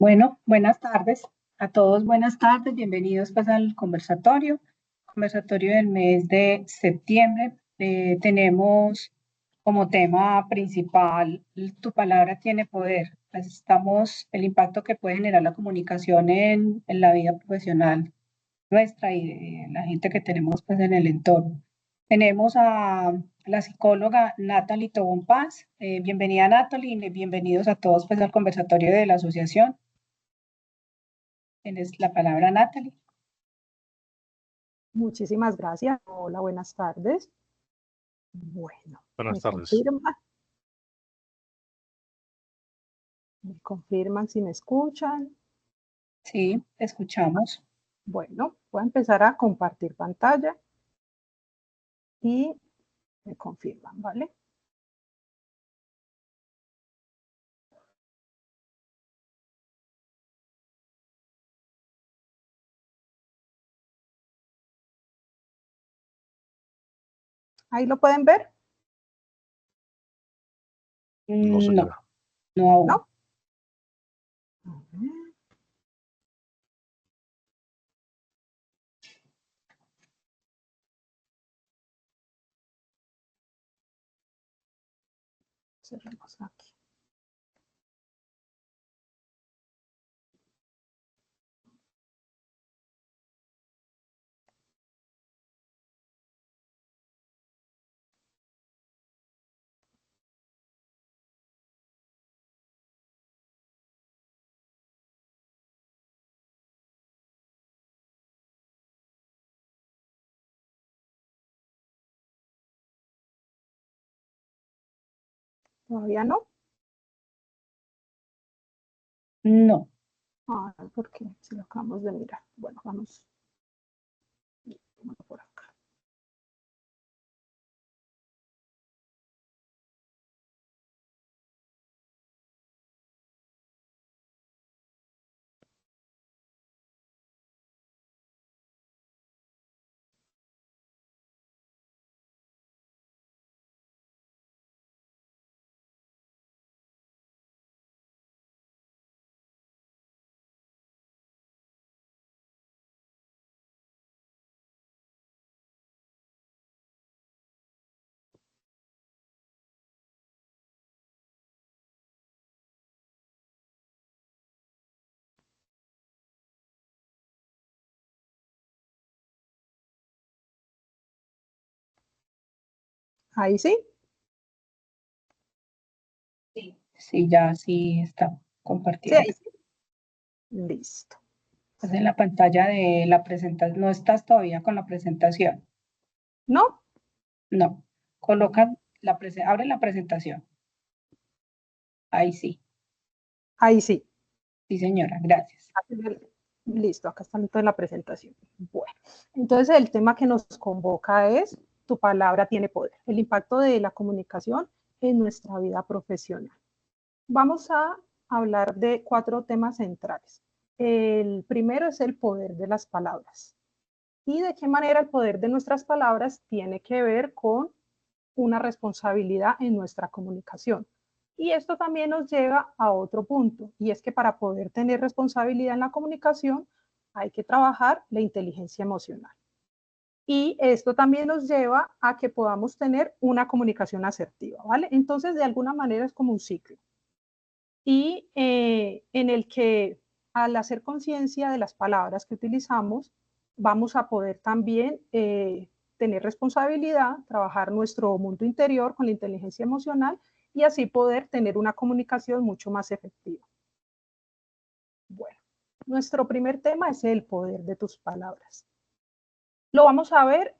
Bueno, buenas tardes a todos, buenas tardes, bienvenidos pues al conversatorio del mes de septiembre. Tenemos como tema principal, tu palabra tiene poder. Estamos el impacto que puede generar la comunicación en la vida profesional nuestra y de la gente que tenemos pues en el entorno. Tenemos a la psicóloga Natalie Tobón Paz. Bienvenida Natalie, bienvenidos a todos pues al conversatorio de la asociación. Tienes la palabra, Natalie. Muchísimas gracias. Hola, buenas tardes. Bueno, Buenas tardes. ¿Me confirman si me escuchan? Sí, te escuchamos. Bueno, voy a empezar a compartir pantalla y me confirman, ¿vale? ¿Ahí lo pueden ver? No, señora. No aún. ¿No? Cerremos aquí. ¿Todavía no? No. Ah, ¿por qué? Si lo acabamos de mirar. Bueno, vamos por acá. ¿Ahí sí? Sí, ya sí está Sí, compartida. ahí sí. Listo. Estás en la pantalla de la presentación. No estás todavía con la presentación. ¿No? No. Coloca abre la presentación. Ahí sí. Ahí sí. Sí, señora, gracias. Listo, acá está toda la presentación. Bueno, entonces el tema que nos convoca es tu palabra tiene poder, el impacto de la comunicación en nuestra vida profesional. Vamos a hablar de 4 temas centrales. El primero es el poder de las palabras. ¿Y de qué manera el poder de nuestras palabras tiene que ver con una responsabilidad en nuestra comunicación? Y esto también nos lleva a otro punto, y es que para poder tener responsabilidad en la comunicación hay que trabajar la inteligencia emocional. Y esto también nos lleva a que podamos tener una comunicación asertiva, ¿vale? Entonces, de alguna manera es como un ciclo. Y en el que al hacer conciencia de las palabras que utilizamos, vamos a poder también tener responsabilidad, trabajar nuestro mundo interior con la inteligencia emocional y así poder tener una comunicación mucho más efectiva. Bueno, nuestro primer tema es el poder de tus palabras. Lo vamos a ver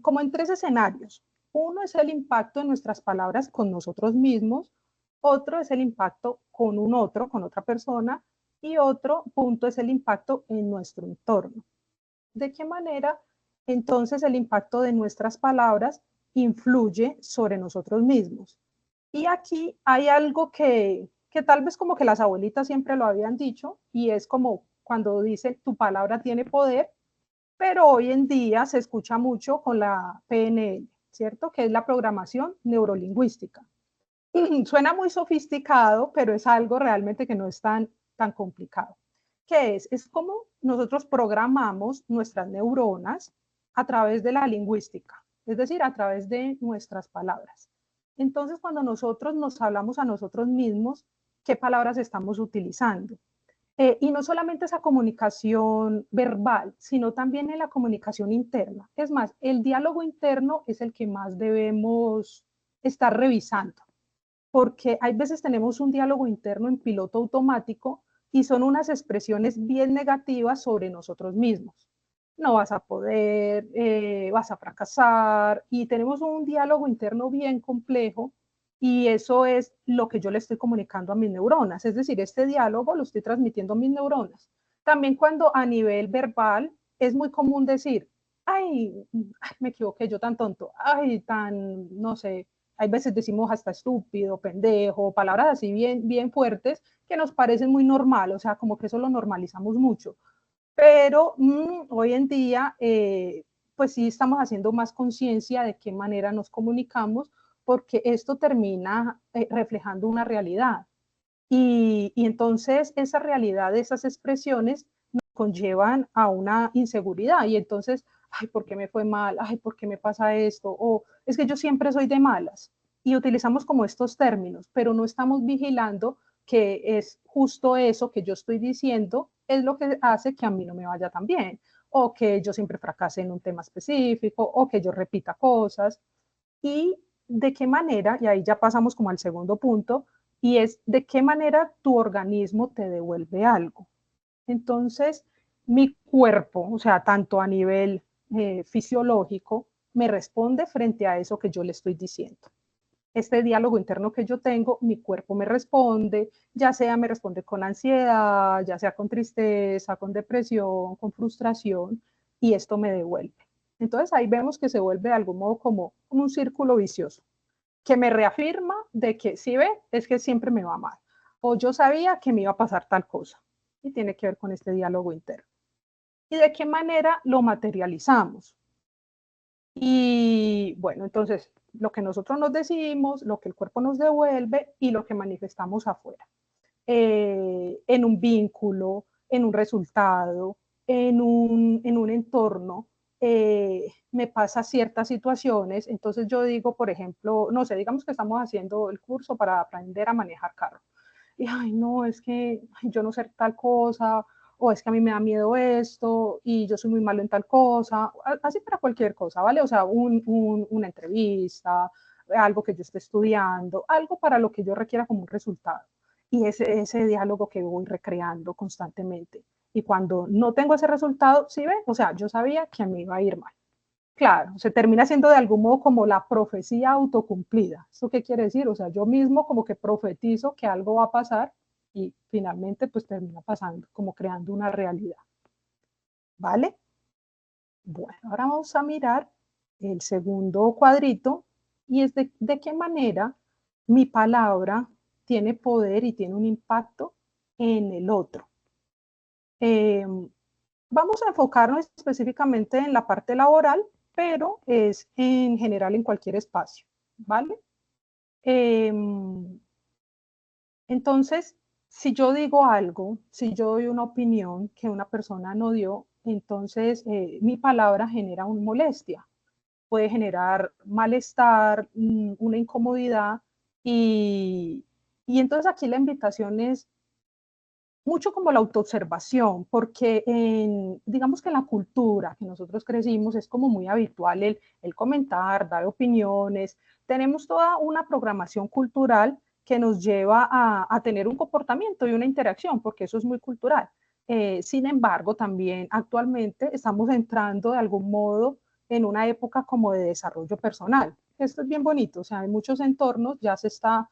como en 3 escenarios. Uno es el impacto de nuestras palabras con nosotros mismos, otro es el impacto con un otro, con otra persona, y otro punto es el impacto en nuestro entorno. ¿De qué manera entonces el impacto de nuestras palabras influye sobre nosotros mismos? Y aquí hay algo que tal vez como que las abuelitas siempre lo habían dicho, y es como cuando dicen tu palabra tiene poder, pero hoy en día se escucha mucho con la PNL, ¿cierto? Que es la programación neurolingüística. Suena muy sofisticado, pero es algo realmente que no es tan tan complicado. ¿Qué es? Es como nosotros programamos nuestras neuronas a través de la lingüística, es decir, a través de nuestras palabras. Entonces, cuando nosotros nos hablamos a nosotros mismos, ¿qué palabras estamos utilizando? Y no solamente esa comunicación verbal, sino también en la comunicación interna. Es más, el diálogo interno es el que más debemos estar revisando, porque hay veces tenemos un diálogo interno en piloto automático y son unas expresiones bien negativas sobre nosotros mismos. No vas a poder, vas a fracasar, y tenemos un diálogo interno bien complejo, y eso es lo que yo le estoy comunicando a mis neuronas. Es decir, este diálogo lo estoy transmitiendo a mis neuronas. También cuando a nivel verbal es muy común decir, ay, me equivoqué, yo tan tonto, ay, tan, no sé, hay veces decimos hasta estúpido, pendejo, palabras así bien, bien fuertes que nos parecen muy normal, o sea, como que eso lo normalizamos mucho. Pero hoy en día, pues sí estamos haciendo más conciencia de qué manera nos comunicamos, porque esto termina reflejando una realidad. Y entonces esa realidad, esas expresiones nos conllevan a una inseguridad. Y entonces, ay, ¿por qué me fue mal? Ay, ¿por qué me pasa esto? O es que yo siempre soy de malas. Y utilizamos como estos términos, pero no estamos vigilando que es justo eso que yo estoy diciendo, es lo que hace que a mí no me vaya tan bien, o que yo siempre fracase en un tema específico, o que yo repita cosas. Y de qué manera, y ahí ya pasamos como al segundo punto, y es de qué manera tu organismo te devuelve algo. Entonces, mi cuerpo, o sea, tanto a nivel fisiológico, me responde frente a eso que yo le estoy diciendo. Este diálogo interno que yo tengo, mi cuerpo me responde, ya sea me responde con ansiedad, ya sea con tristeza, con depresión, con frustración, y esto me devuelve. Entonces ahí vemos que se vuelve de algún modo como un círculo vicioso, que me reafirma de que si ve, es que siempre me va mal, o yo sabía que me iba a pasar tal cosa, y tiene que ver con este diálogo interno. ¿Y de qué manera lo materializamos? Y bueno, entonces lo que nosotros nos decimos, lo que el cuerpo nos devuelve y lo que manifestamos afuera, en un vínculo, en un resultado, en un entorno. Me pasa ciertas situaciones, entonces yo digo, por ejemplo, no sé, digamos que estamos haciendo el curso para aprender a manejar carro. Y, ay, no, es que yo no sé tal cosa, o es que a mí me da miedo esto, y yo soy muy malo en tal cosa, así para cualquier cosa, ¿vale? O sea, una entrevista, algo que yo esté estudiando, algo para lo que yo requiera como un resultado. Y ese diálogo que voy recreando constantemente. Y cuando no tengo ese resultado, ¿sí ve? O sea, yo sabía que a mí iba a ir mal. Claro, se termina siendo de algún modo como la profecía autocumplida. ¿Eso qué quiere decir? O sea, yo mismo como que profetizo que algo va a pasar y finalmente pues termina pasando, como creando una realidad. ¿Vale? Bueno, ahora vamos a mirar el segundo cuadrito, y es de qué manera mi palabra tiene poder y tiene un impacto en el otro. Vamos a enfocarnos específicamente en la parte laboral, pero es en general en cualquier espacio, ¿vale? Entonces, si yo digo algo, si yo doy una opinión que una persona no dio, entonces mi palabra genera una molestia, puede generar malestar, una incomodidad, y entonces aquí la invitación es mucho como la autoobservación, porque digamos que en la cultura que nosotros crecimos es como muy habitual el comentar, dar opiniones. Tenemos toda una programación cultural que nos lleva a tener un comportamiento y una interacción, porque eso es muy cultural. Sin embargo, también actualmente estamos entrando de algún modo en una época como de desarrollo personal. Esto es bien bonito, o sea, en muchos entornos ya se está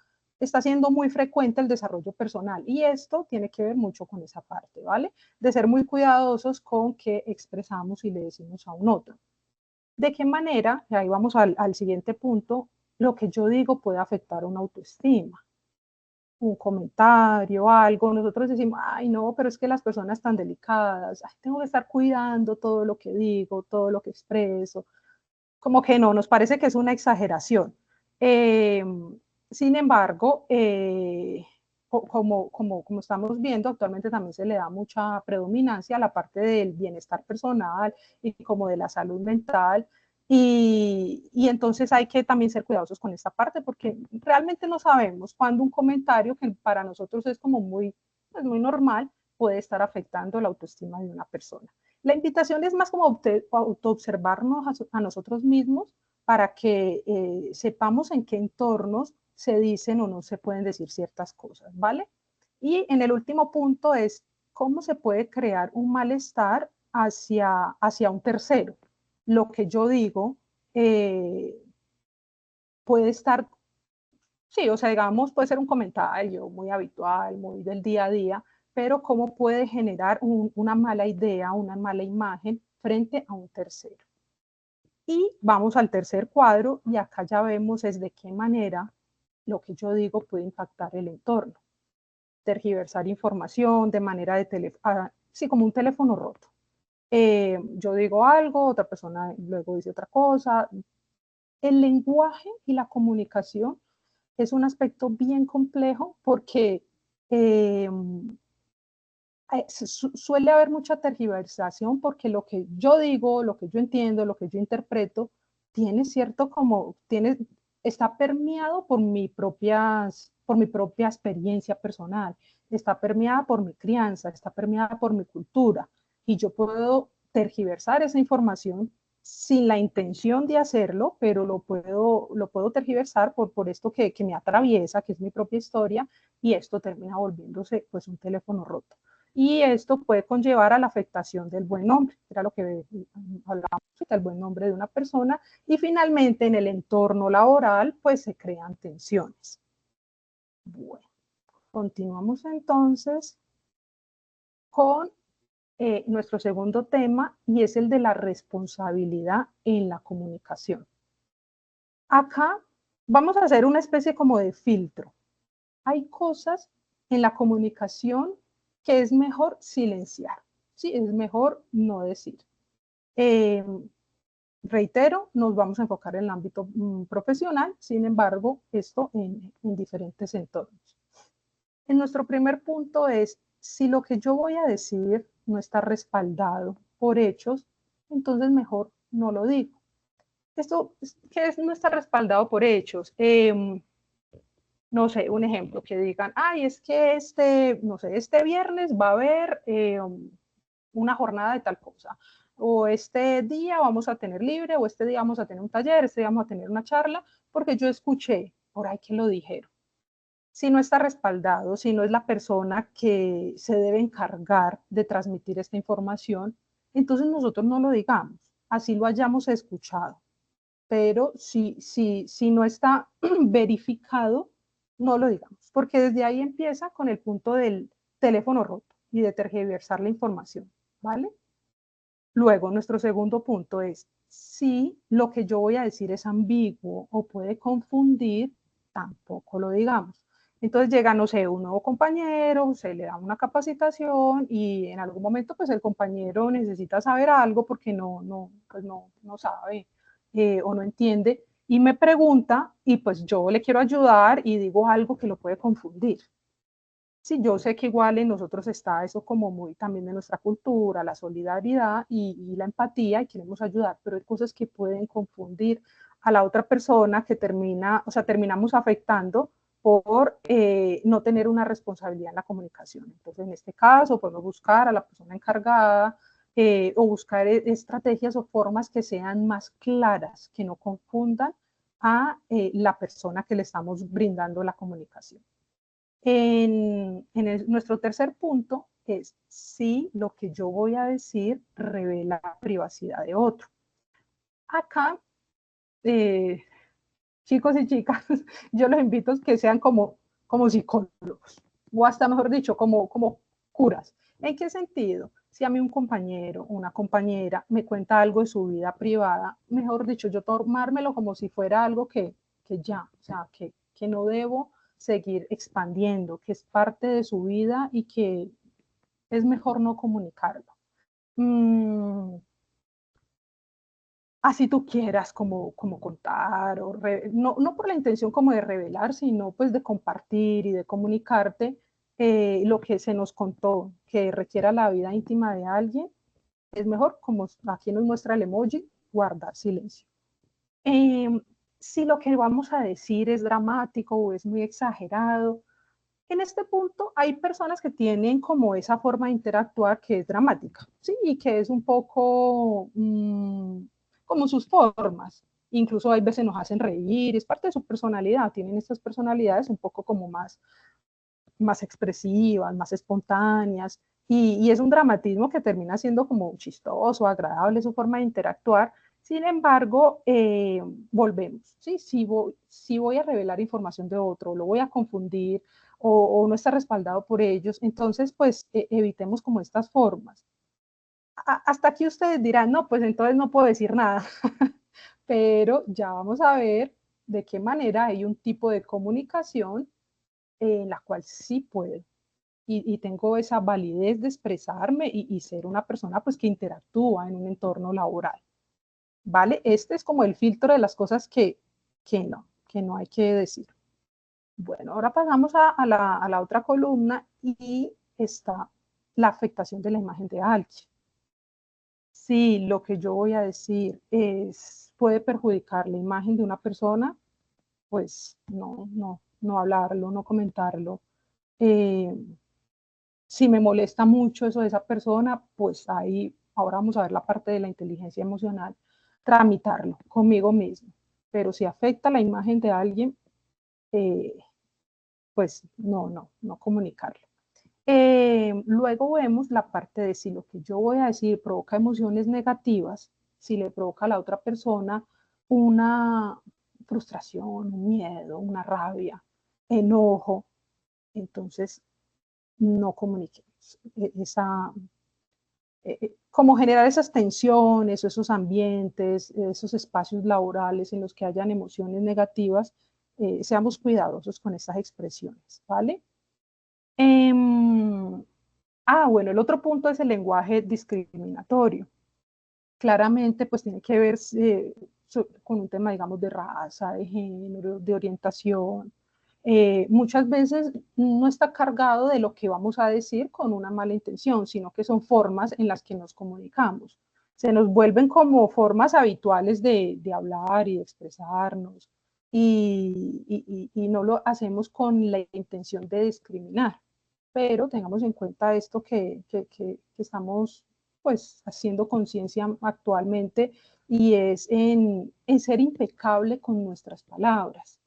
siendo muy frecuente el desarrollo personal, y esto tiene que ver mucho con esa parte, ¿vale? De ser muy cuidadosos con qué expresamos y le decimos a un otro. ¿De qué manera? Y ahí vamos al siguiente punto. Lo que yo digo puede afectar una autoestima, un comentario, algo. Nosotros decimos, ay, no, pero es que las personas están delicadas, ay, tengo que estar cuidando todo lo que digo, todo lo que expreso. Como que no, nos parece que es una exageración. Sin embargo, como estamos viendo, actualmente también se le da mucha predominancia a la parte del bienestar personal y como de la salud mental. Y entonces hay que también ser cuidadosos con esta parte porque realmente no sabemos cuándo un comentario que para nosotros es como muy, pues muy normal puede estar afectando la autoestima de una persona. La invitación es más como autoobservarnos a nosotros mismos para que sepamos en qué entornos se dicen o no se pueden decir ciertas cosas, ¿vale? Y en el último punto es cómo se puede crear un malestar hacia un tercero. Lo que yo digo puede estar, sí, o sea, digamos, puede ser un comentario muy habitual, muy del día a día, pero cómo puede generar una mala idea, una mala imagen frente a un tercero. Y vamos al tercer cuadro y acá ya vemos es de qué manera lo que yo digo puede impactar el entorno. Tergiversar información de manera de teléfono, sí, como un teléfono roto. Yo digo algo, otra persona luego dice otra cosa. El lenguaje y la comunicación es un aspecto bien complejo porque suele haber mucha tergiversación porque lo que yo digo, lo que yo entiendo, lo que yo interpreto, tiene cierto como, está permeado por mi propia experiencia personal, está permeada por mi crianza, está permeada por mi cultura y yo puedo tergiversar esa información sin la intención de hacerlo, pero lo puedo tergiversar por esto que me atraviesa, que es mi propia historia, y esto termina volviéndose pues un teléfono roto. Y esto puede conllevar a la afectación del buen nombre, era lo que hablábamos, del buen nombre de una persona, y finalmente en el entorno laboral pues se crean tensiones. Bueno, continuamos entonces con nuestro segundo tema y es el de la responsabilidad en la comunicación. Acá vamos a hacer una especie como de filtro. Hay cosas en la comunicación que es mejor silenciar, ¿sí? Es mejor no decir. Reitero, nos vamos a enfocar en el ámbito profesional, sin embargo, esto en diferentes entornos. En nuestro primer punto es, si lo que yo voy a decir no está respaldado por hechos, entonces mejor no lo digo. Esto, ¿qué es? No está respaldado por hechos. No sé, un ejemplo, que digan, ay, es que no sé, este viernes va a haber una jornada de tal cosa, o este día vamos a tener libre, o este día vamos a tener un taller, este día vamos a tener una charla, porque yo escuché por ahí que lo dijeron. Si no está respaldado, si no es la persona que se debe encargar de transmitir esta información, entonces nosotros no lo digamos, así lo hayamos escuchado. Pero si no está verificado, no lo digamos, porque desde ahí empieza con el punto del teléfono roto y de tergiversar la información, ¿vale? Luego, nuestro segundo punto es, si lo que yo voy a decir es ambiguo o puede confundir, tampoco lo digamos. Entonces llega, no sé, un nuevo compañero, se le da una capacitación y en algún momento pues el compañero necesita saber algo porque pues no sabe o no entiende y me pregunta y pues yo le quiero ayudar y digo algo que lo puede confundir. Sí, yo sé que igual en nosotros está eso como muy también de nuestra cultura, la solidaridad y la empatía y queremos ayudar, pero hay cosas que pueden confundir a la otra persona que terminamos afectando por no tener una responsabilidad en la comunicación. Entonces, en este caso, podemos buscar a la persona encargada o buscar estrategias o formas que sean más claras, que no confundan a la persona que le estamos brindando la comunicación. Nuestro tercer punto es si lo que yo voy a decir revela la privacidad de otro. Acá, chicos y chicas, yo los invito a que sean como psicólogos, o hasta mejor dicho, como curas. ¿En qué sentido? Si a mí un compañero o una compañera me cuenta algo de su vida privada, mejor dicho, yo tomármelo como si fuera algo que ya, o sea, que no debo seguir expandiendo, que es parte de su vida y que es mejor no comunicarlo. así tú quieras como contar, no por la intención como de revelar, sino pues de compartir y de comunicarte lo que se nos contó, que requiera la vida íntima de alguien, es mejor, como aquí nos muestra el emoji, guardar silencio. Eh, si lo que vamos a decir es dramático o es muy exagerado, en este punto hay personas que tienen como esa forma de interactuar que es dramática, ¿sí? Y que es un poco como sus formas. Incluso hay veces nos hacen reír, es parte de su personalidad, tienen estas personalidades un poco como más expresivas, más espontáneas, y es un dramatismo que termina siendo como chistoso, agradable su forma de interactuar. Sin embargo, volvemos, ¿sí? Si voy a revelar información de otro, lo voy a confundir o no está respaldado por ellos, entonces pues evitemos como estas formas. Hasta aquí ustedes dirán, no, pues entonces no puedo decir nada, pero ya vamos a ver de qué manera hay un tipo de comunicación en la cual sí puedo y tengo esa validez de expresarme y ser una persona pues que interactúa en un entorno laboral, ¿vale? Este es como el filtro de las cosas que no hay que decir. Bueno, ahora pasamos a la otra columna y está la afectación de la imagen de alguien. Si lo que yo voy a decir puede perjudicar la imagen de una persona, pues no hablarlo, no comentarlo. Eh, si me molesta mucho eso de esa persona, pues ahí, ahora vamos a ver la parte de la inteligencia emocional, tramitarlo conmigo mismo. Pero si afecta la imagen de alguien, eh, pues no comunicarlo. Luego vemos la parte de si lo que yo voy a decir provoca emociones negativas, si le provoca a la otra persona una frustración, un miedo, una rabia, enojo, entonces no comuniquemos. Como generar esas tensiones o esos ambientes, esos espacios laborales en los que hayan emociones negativas, seamos cuidadosos con estas expresiones, ¿vale? Bueno, el otro punto es el lenguaje discriminatorio. Claramente, pues tiene que ver con un tema, digamos, de raza, de género, de orientación. Muchas veces no está cargado de lo que vamos a decir con una mala intención, sino que son formas en las que nos comunicamos. Se nos vuelven como formas habituales de hablar y de expresarnos y no lo hacemos con la intención de discriminar. Pero tengamos en cuenta esto que estamos pues haciendo conciencia actualmente y es en ser impecable con nuestras palabras.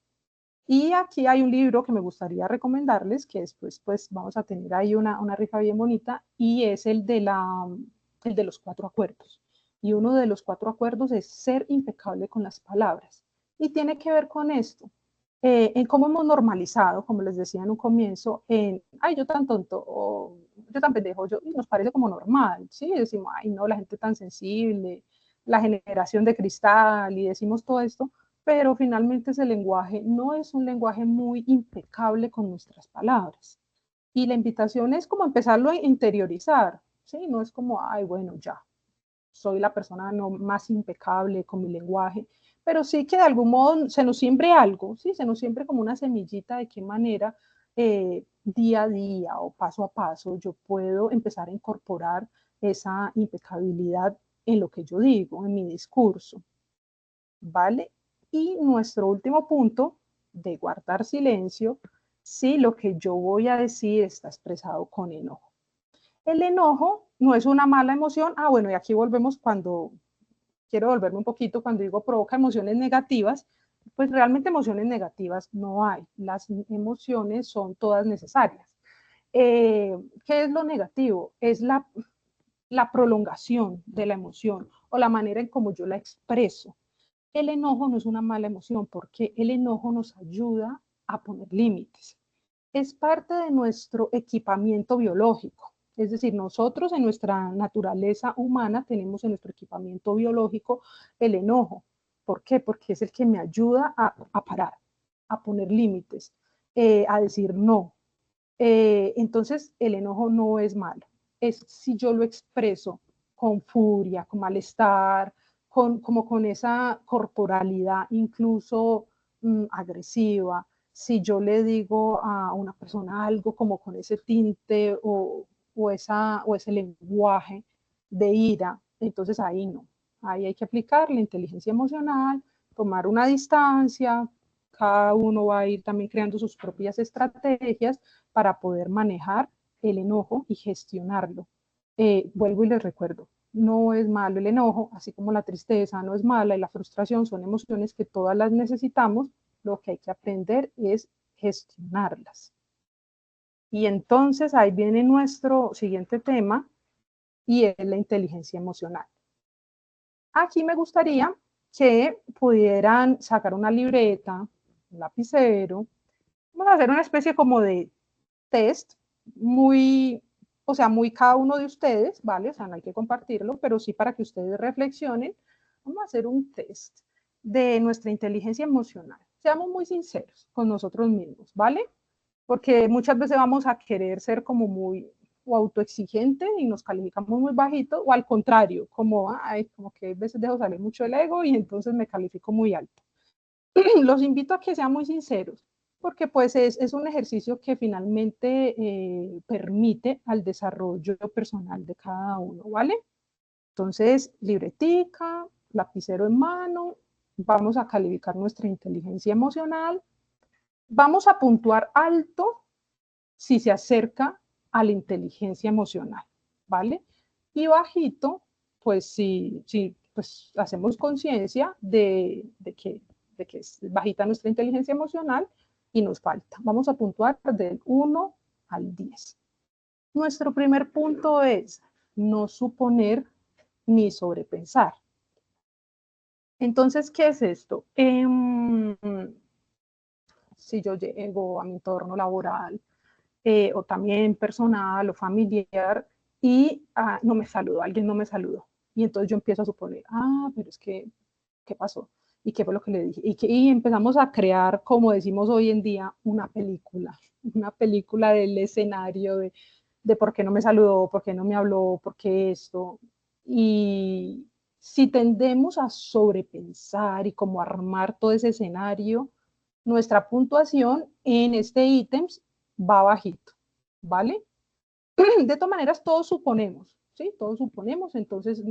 Y aquí hay un libro que me gustaría recomendarles, que después pues vamos a tener ahí una rifa bien bonita, y es el de los 4 acuerdos. Y uno de los 4 acuerdos es ser impecable con las palabras. Y tiene que ver con esto, en cómo hemos normalizado, como les decía en un comienzo, ay, yo tan tonto, o yo tan pendejo, y nos parece como normal, ¿sí? Decimos, ay, no, la gente tan sensible, la generación de cristal, y decimos todo esto, pero finalmente ese lenguaje no es un lenguaje muy impecable con nuestras palabras. Y la invitación es como empezarlo a interiorizar, ¿sí? No es como, ay, bueno, ya, soy la persona no más impecable con mi lenguaje, pero sí que de algún modo se nos siembre algo, ¿sí? Se nos siembre como una semillita de qué manera día a día o paso a paso yo puedo empezar a incorporar esa impecabilidad en lo que yo digo, en mi discurso, ¿vale? Y nuestro último punto de guardar silencio, si lo que yo voy a decir está expresado con enojo. El enojo no es una mala emoción. Bueno, y aquí volvemos cuando quiero volverme un poquito, cuando digo provoca emociones negativas, pues realmente emociones negativas no hay. Las emociones son todas necesarias. ¿Qué es lo negativo? Es la prolongación de la emoción o la manera en cómo yo la expreso. El enojo no es una mala emoción porque el enojo nos ayuda a poner límites. Es parte de nuestro equipamiento biológico. Es decir, nosotros en nuestra naturaleza humana tenemos en nuestro equipamiento biológico el enojo. ¿Por qué? Porque es el que me ayuda a parar, a poner límites, a decir no. Entonces, el enojo no es malo. Es si yo lo expreso con furia, con malestar, como con esa corporalidad incluso agresiva. Si yo le digo a una persona algo como con ese tinte o ese lenguaje de ira, entonces ahí no. Ahí hay que aplicar la inteligencia emocional, tomar una distancia, cada uno va a ir también creando sus propias estrategias para poder manejar el enojo y gestionarlo. Vuelvo y les recuerdo, no es malo el enojo, así como la tristeza no es mala y la frustración son emociones que todas las necesitamos, lo que hay que aprender es gestionarlas. Y entonces ahí viene nuestro siguiente tema y es la inteligencia emocional. Aquí me gustaría que pudieran sacar una libreta, un lapicero, vamos a hacer una especie como de test muy, o sea, muy cada uno de ustedes, ¿vale? O sea, no hay que compartirlo, pero sí para que ustedes reflexionen. Vamos a hacer un test de nuestra inteligencia emocional. Seamos muy sinceros con nosotros mismos, ¿vale? Porque muchas veces vamos a querer ser como muy o autoexigente y nos calificamos muy bajito, o al contrario, como, ay, como que a veces dejo salir mucho el ego y entonces me califico muy alto. Los invito a que sean muy sinceros, porque pues es un ejercicio que finalmente permite al desarrollo personal de cada uno, ¿vale? Entonces, libretica, lapicero en mano, vamos a calificar nuestra inteligencia emocional, vamos a puntuar alto si se acerca a la inteligencia emocional, ¿vale? Y bajito, pues si pues, hacemos conciencia de que es bajita nuestra inteligencia emocional y nos falta. Vamos a puntuar del 1 al 10. Nuestro primer punto es no suponer ni sobrepensar. Entonces, ¿qué es esto? Si yo llego a mi entorno laboral o también personal o familiar y no me saludó, alguien no me saludó. Y entonces yo empiezo a suponer, pero es que, ¿qué pasó? ¿Y qué fue lo que le dije? Y empezamos a crear, como decimos hoy en día, una película del escenario de por qué no me saludó, por qué no me habló, por qué esto. Y si tendemos a sobrepensar y como armar todo ese escenario, nuestra puntuación en este ítem va bajito, ¿vale? De todas maneras, todos suponemos, ¿sí? Todos suponemos, entonces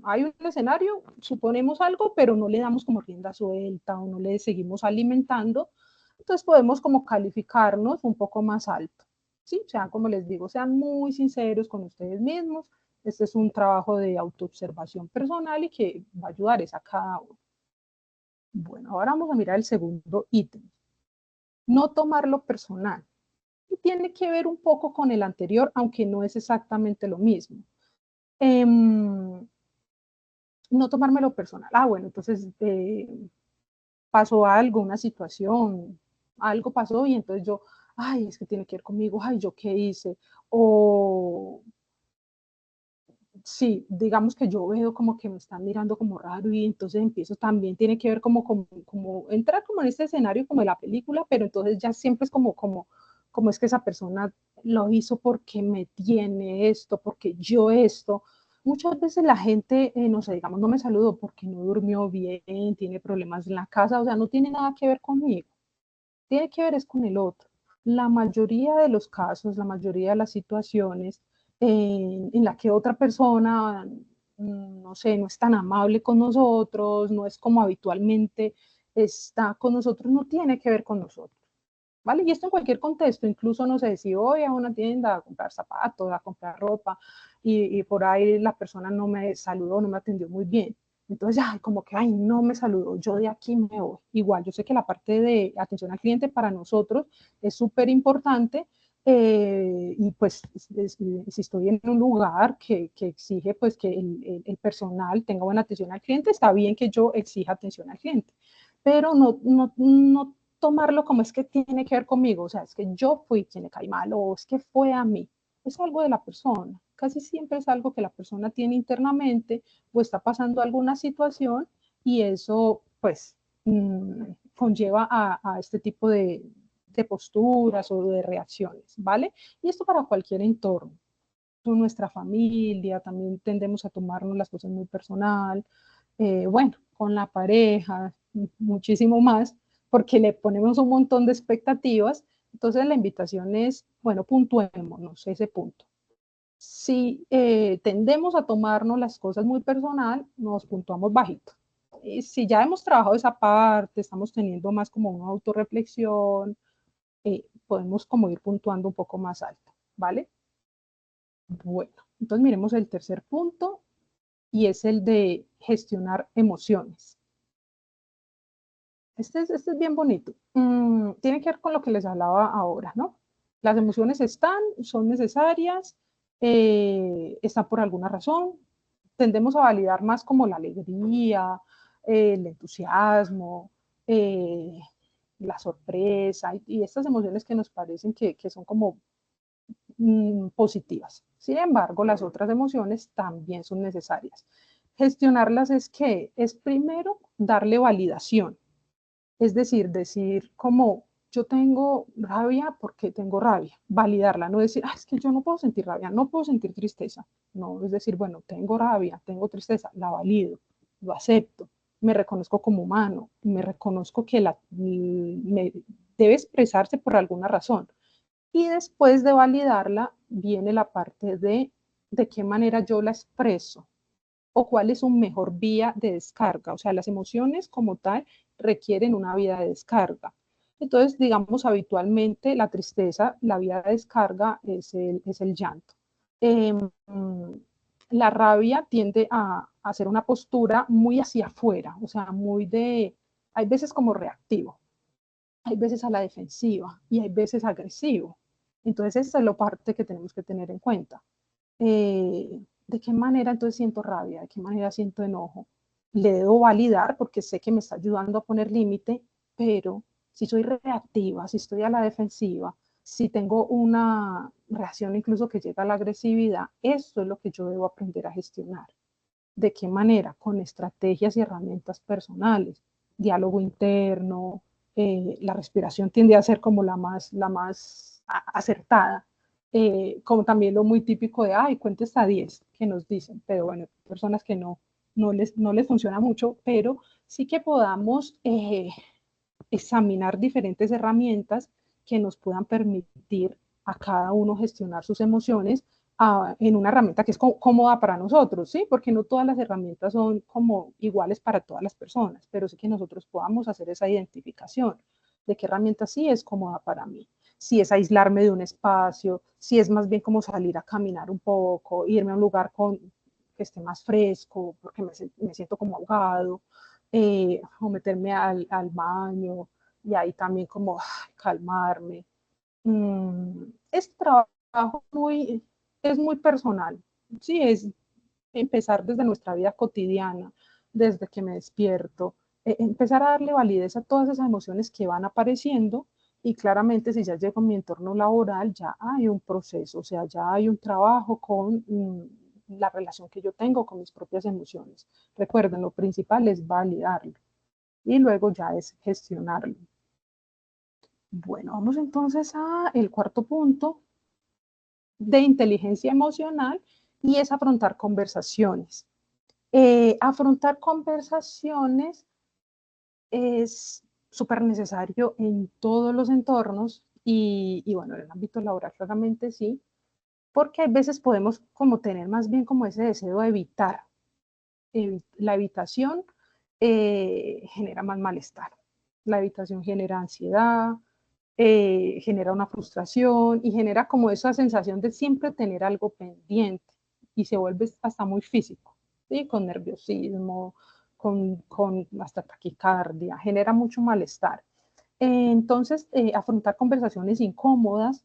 hay un escenario, suponemos algo, pero no le damos como rienda suelta o no le seguimos alimentando, entonces podemos como calificarnos un poco más alto, ¿sí? O sea, como les digo, sean muy sinceros con ustedes mismos, este es un trabajo de autoobservación personal y que va a ayudar a cada uno. Bueno, ahora vamos a mirar el segundo ítem. No tomarlo personal. Y tiene que ver un poco con el anterior, aunque no es exactamente lo mismo. No tomármelo personal. Bueno, entonces pasó algo, una situación, algo pasó y entonces yo, ay, es que tiene que ver conmigo, ay, ¿yo qué hice? O sí, digamos que yo veo como que me están mirando como raro y entonces empiezo también, tiene que ver como entrar como en este escenario como de la película, pero entonces ya siempre es como es que esa persona lo hizo porque me tiene esto, porque yo esto. Muchas veces la gente, no sé, digamos, no me saludó porque no durmió bien, tiene problemas en la casa, o sea, no tiene nada que ver conmigo, tiene que ver es con el otro. La mayoría de los casos, la mayoría de las situaciones en la que otra persona, no sé, no es tan amable con nosotros, no es como habitualmente está con nosotros, no tiene que ver con nosotros. ¿Vale? Y esto en cualquier contexto, incluso, no sé, si voy a una tienda a comprar zapatos, a comprar ropa, y por ahí la persona no me saludó, no me atendió muy bien. Entonces, como que, ay, no me saludó, yo de aquí me voy. Igual, yo sé que la parte de atención al cliente para nosotros es súper importante, y pues si estoy en un lugar que exige pues que el personal tenga buena atención al cliente, está bien que yo exija atención al cliente, pero no tomarlo como es que tiene que ver conmigo, o sea, es que yo fui quien le caí mal o es que fue a mí. Es algo de la persona, casi siempre es algo que la persona tiene internamente o está pasando alguna situación y eso pues conlleva a este tipo de posturas o de reacciones, ¿vale? Y esto para cualquier entorno. Nuestra familia, también tendemos a tomarnos las cosas muy personal, bueno, con la pareja, muchísimo más, porque le ponemos un montón de expectativas. Entonces la invitación es, bueno, puntuémonos ese punto. Si tendemos a tomarnos las cosas muy personal, nos puntuamos bajito. Y si ya hemos trabajado esa parte, estamos teniendo más como una autorreflexión, podemos como ir puntuando un poco más alto, ¿vale? Bueno, entonces miremos el tercer punto y es el de gestionar emociones. Este es bien bonito. Tiene que ver con lo que les hablaba ahora, ¿no? Las emociones están, son necesarias, están por alguna razón. Tendemos a validar más como la alegría, el entusiasmo, eh, la sorpresa y estas emociones que nos parecen que son como positivas. Sin embargo, las otras emociones también son necesarias. Gestionarlas es que es primero darle validación, es decir como yo tengo rabia porque tengo rabia, validarla, no decir, es que yo no puedo sentir rabia, no puedo sentir tristeza, no, es decir, bueno, tengo rabia, tengo tristeza, la valido, lo acepto, me reconozco como humano, me reconozco que me debe expresarse por alguna razón. Y después de validarla, viene la parte de qué manera yo la expreso o cuál es un mejor vía de descarga. O sea, las emociones como tal requieren una vía de descarga. Entonces, digamos, habitualmente la tristeza, la vía de descarga es el llanto. Eh, la rabia tiende a hacer una postura muy hacia afuera, o sea, hay veces como reactivo, hay veces a la defensiva y hay veces agresivo. Entonces, esa es la parte que tenemos que tener en cuenta. ¿De qué manera entonces siento rabia? ¿De qué manera siento enojo? Le debo validar porque sé que me está ayudando a poner límite, pero si soy reactiva, si estoy a la defensiva, si tengo una reacción incluso que llega a la agresividad, eso es lo que yo debo aprender a gestionar. ¿De qué manera? Con estrategias y herramientas personales, diálogo interno, la respiración tiende a ser como la más acertada, como también lo muy típico de, cuente hasta 10, que nos dicen, pero bueno, personas que no les funciona mucho, pero sí que podamos examinar diferentes herramientas que nos puedan permitir a cada uno gestionar sus emociones en una herramienta que es cómoda para nosotros, ¿sí? Porque no todas las herramientas son como iguales para todas las personas, pero sí que nosotros podamos hacer esa identificación de qué herramienta sí es cómoda para mí. Si es aislarme de un espacio, si es más bien como salir a caminar un poco, irme a un lugar que esté más fresco, porque me siento como ahogado, o meterme al baño y ahí también como calmarme. Este trabajo es muy personal, sí, es empezar desde nuestra vida cotidiana, desde que me despierto, empezar a darle validez a todas esas emociones que van apareciendo y claramente si ya llego a mi entorno laboral ya hay un proceso, o sea, ya hay un trabajo con la relación que yo tengo con mis propias emociones. Recuerden, lo principal es validarlo y luego ya es gestionarlo. Bueno, vamos entonces a el cuarto punto de inteligencia emocional y es afrontar conversaciones. Afrontar conversaciones es súper necesario en todos los entornos y bueno, en el ámbito laboral claramente sí, porque a veces podemos como tener más bien como ese deseo de evitar. La evitación genera más malestar. La evitación genera ansiedad, genera una frustración y genera como esa sensación de siempre tener algo pendiente y se vuelve hasta muy físico, ¿sí? Con nerviosismo, con hasta taquicardia, genera mucho malestar. Entonces, afrontar conversaciones incómodas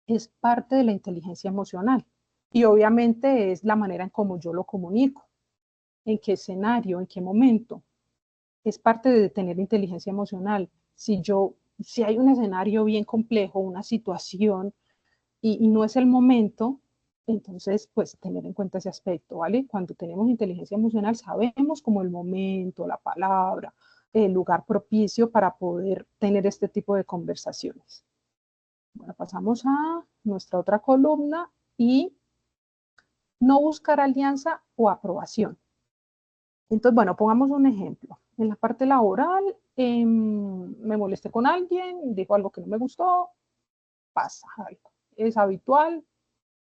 es parte de la inteligencia emocional y obviamente es la manera en cómo yo lo comunico, en qué escenario, en qué momento. Es parte de tener inteligencia emocional. Si hay un escenario bien complejo, una situación y no es el momento, entonces pues tener en cuenta ese aspecto, ¿vale? Cuando tenemos inteligencia emocional sabemos como el momento, la palabra, el lugar propicio para poder tener este tipo de conversaciones. Bueno, pasamos a nuestra otra columna y no buscar alianza o aprobación. Entonces, bueno, pongamos un ejemplo. En la parte laboral, me molesté con alguien, dijo algo que no me gustó, pasa algo. Es habitual,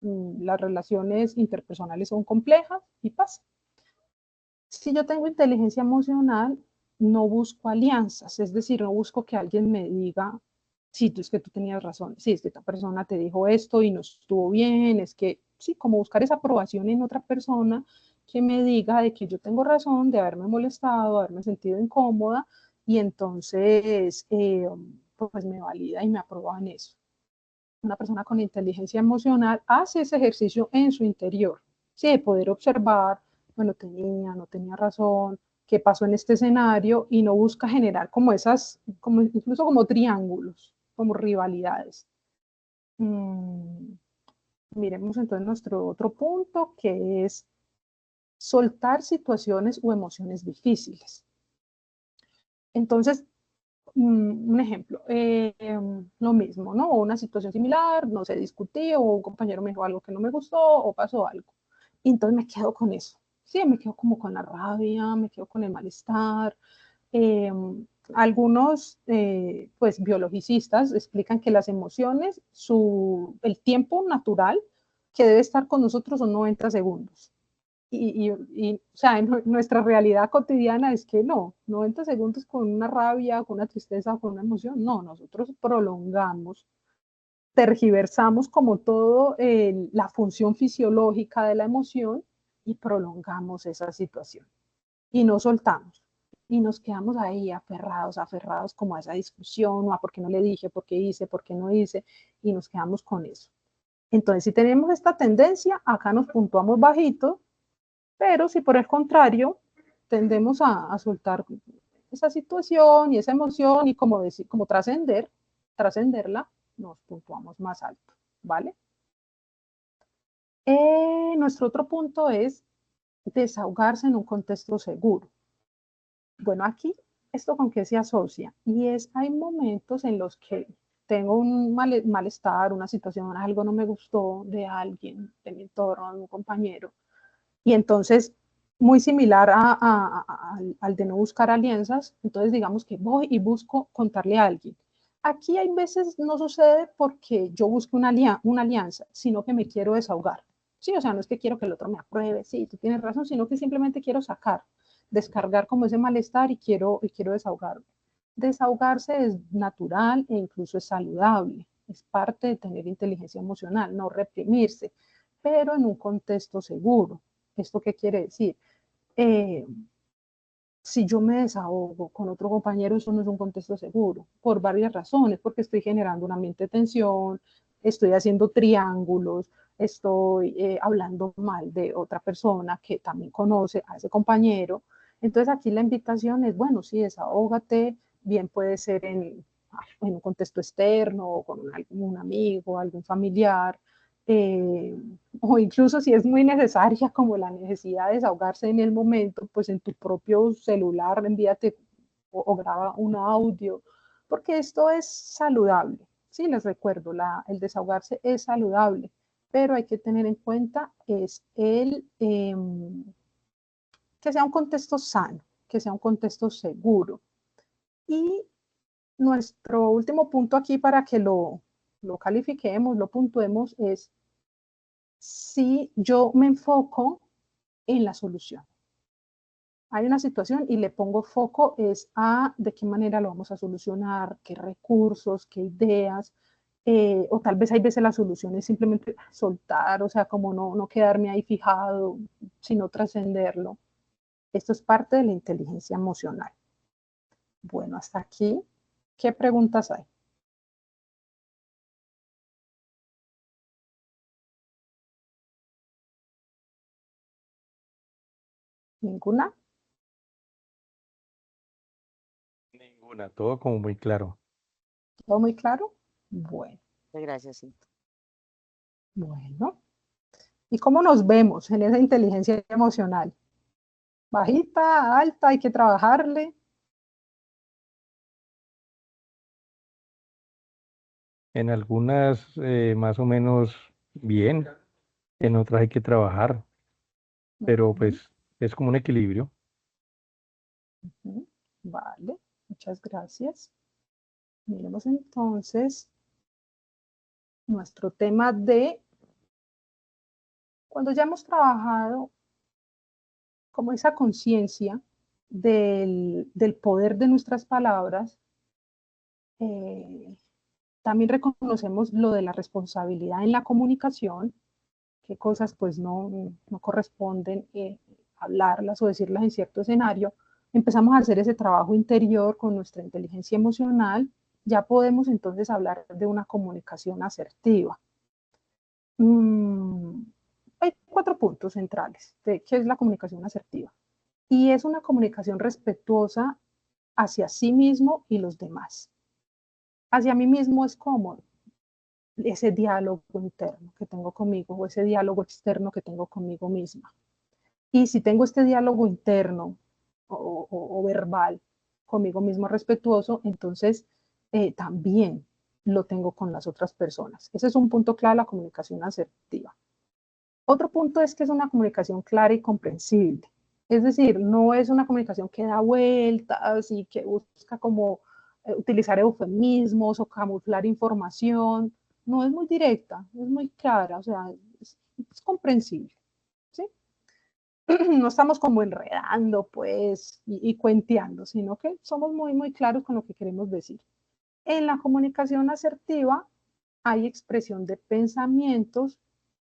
las relaciones interpersonales son complejas y pasa. Si yo tengo inteligencia emocional, no busco alianzas, es decir, no busco que alguien me diga, sí, es que tú tenías razón, sí, es que esta persona te dijo esto y no estuvo bien, es que, sí, como buscar esa aprobación en otra persona que me diga de que yo tengo razón, de haberme molestado, haberme sentido incómoda, y entonces, pues me valida y me aprueba en eso. Una persona con inteligencia emocional hace ese ejercicio en su interior, ¿sí? De poder observar, bueno, tenía, no tenía razón, qué pasó en este escenario, y no busca generar como esas, como, incluso como triángulos, como rivalidades. Miremos entonces nuestro otro punto, que es soltar situaciones o emociones difíciles. Entonces, un ejemplo, lo mismo, ¿no? O una situación similar, no sé, discutí o un compañero me dijo algo que no me gustó o pasó algo. Y entonces me quedo con eso. Sí, me quedo como con la rabia, me quedo con el malestar. Eh, algunos, pues, biologicistas explican que las emociones, el tiempo natural que debe estar con nosotros son 90 segundos. O sea, nuestra realidad cotidiana es que no, 90 segundos con una rabia, con una tristeza, con una emoción, no, nosotros prolongamos, tergiversamos como todo la función fisiológica de la emoción y prolongamos esa situación y no soltamos. Y nos quedamos ahí aferrados, aferrados como a esa discusión, o a por qué no le dije, por qué hice, por qué no hice, y nos quedamos con eso. Entonces, si tenemos esta tendencia, acá nos puntuamos bajito, pero si por el contrario tendemos a soltar esa situación y esa emoción y como, decir, como trascenderla, nos puntuamos más alto, ¿vale? Nuestro otro punto es desahogarse en un contexto seguro. Bueno, aquí, ¿esto con qué se asocia? Y es, hay momentos en los que tengo un malestar, una situación, algo no me gustó de alguien, de mi entorno, de un compañero, y entonces, muy similar al de no buscar alianzas, entonces digamos que voy y busco contarle a alguien. Aquí hay veces no sucede porque yo busco una alianza, sino que me quiero desahogar. Sí, o sea, no es que quiero que el otro me apruebe, sí, tú tienes razón, sino que simplemente quiero sacar, descargar como ese malestar y quiero desahogarme. Desahogarse es natural e incluso es saludable, es parte de tener inteligencia emocional, no reprimirse, pero en un contexto seguro. ¿Esto qué quiere decir? Eh, si yo me desahogo con otro compañero, eso no es un contexto seguro, por varias razones, porque estoy generando un ambiente de tensión, estoy haciendo triángulos, estoy hablando mal de otra persona que también conoce a ese compañero. Entonces aquí la invitación es, bueno, sí, desahógate, bien puede ser en un contexto externo, o con algún amigo, algún familiar, eh, o incluso si es muy necesaria, como la necesidad de desahogarse en el momento, pues en tu propio celular envíate o graba un audio, porque esto es saludable. Sí, les recuerdo, el desahogarse es saludable, pero hay que tener en cuenta es que sea un contexto sano, que sea un contexto seguro. Y nuestro último punto aquí para que lo califiquemos, lo puntuemos, es si yo me enfoco en la solución. Hay una situación y le pongo foco es a de qué manera lo vamos a solucionar, qué recursos, qué ideas, o tal vez hay veces la solución es simplemente soltar, o sea, como no quedarme ahí fijado, sino trascenderlo. Esto es parte de la inteligencia emocional. Bueno, hasta aquí, ¿qué preguntas hay? ¿Ninguna? Ninguna, todo como muy claro. ¿Todo muy claro? Bueno, Gracias, sí. bueno. ¿Y cómo nos vemos en esa inteligencia emocional? Bajita, alta, hay que trabajarle. En algunas más o menos bien, en otras hay que trabajar, pero pues es como un equilibrio. Vale, muchas gracias. Miremos entonces nuestro tema de cuando ya hemos trabajado como esa conciencia del poder de nuestras palabras, también reconocemos lo de la responsabilidad en la comunicación, qué cosas pues no corresponden hablarlas o decirlas en cierto escenario. Empezamos a hacer ese trabajo interior con nuestra inteligencia emocional, ya podemos entonces hablar de una comunicación asertiva. Hay 4 puntos centrales de qué es la comunicación asertiva. Y es una comunicación respetuosa hacia sí mismo y los demás. Hacia mí mismo es como ese diálogo interno que tengo conmigo o ese diálogo externo que tengo conmigo misma. Y si tengo este diálogo interno o verbal conmigo mismo respetuoso, entonces también lo tengo con las otras personas. Ese es un punto clave de la comunicación asertiva. Otro punto es que es una comunicación clara y comprensible. Es decir, no es una comunicación que da vueltas y que busca como utilizar eufemismos o camuflar información. No es muy directa, es muy clara, o sea, es comprensible. ¿Sí? No estamos como enredando, pues, y cuenteando, sino que somos muy claros con lo que queremos decir. En la comunicación asertiva hay expresión de pensamientos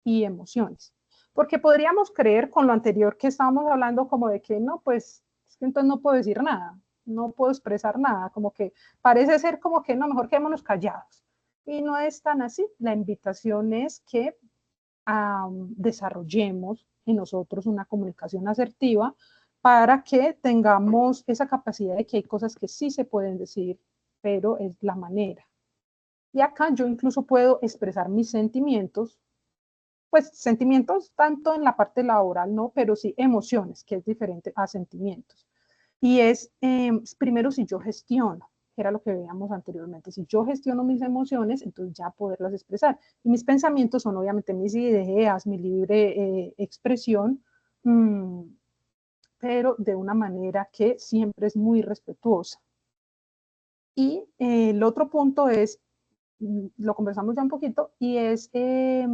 y emociones. Porque podríamos creer con lo anterior que estábamos hablando como de que no, pues es que entonces no puedo decir nada, no puedo expresar nada, como que parece ser como que no, mejor quedémonos callados. Y no es tan así. La invitación es que desarrollemos en nosotros una comunicación asertiva para que tengamos esa capacidad de que hay cosas que sí se pueden decir, pero es la manera. Y acá yo incluso puedo expresar mis sentimientos, pues sentimientos tanto en la parte laboral, no, pero sí emociones, que es diferente a sentimientos. Y es primero si yo gestiono, que era lo que veíamos anteriormente, si yo gestiono mis emociones, entonces ya poderlas expresar. Y mis pensamientos son obviamente mis ideas, mi libre expresión, pero de una manera que siempre es muy respetuosa. Y el otro punto es, lo conversamos ya un poquito, y es que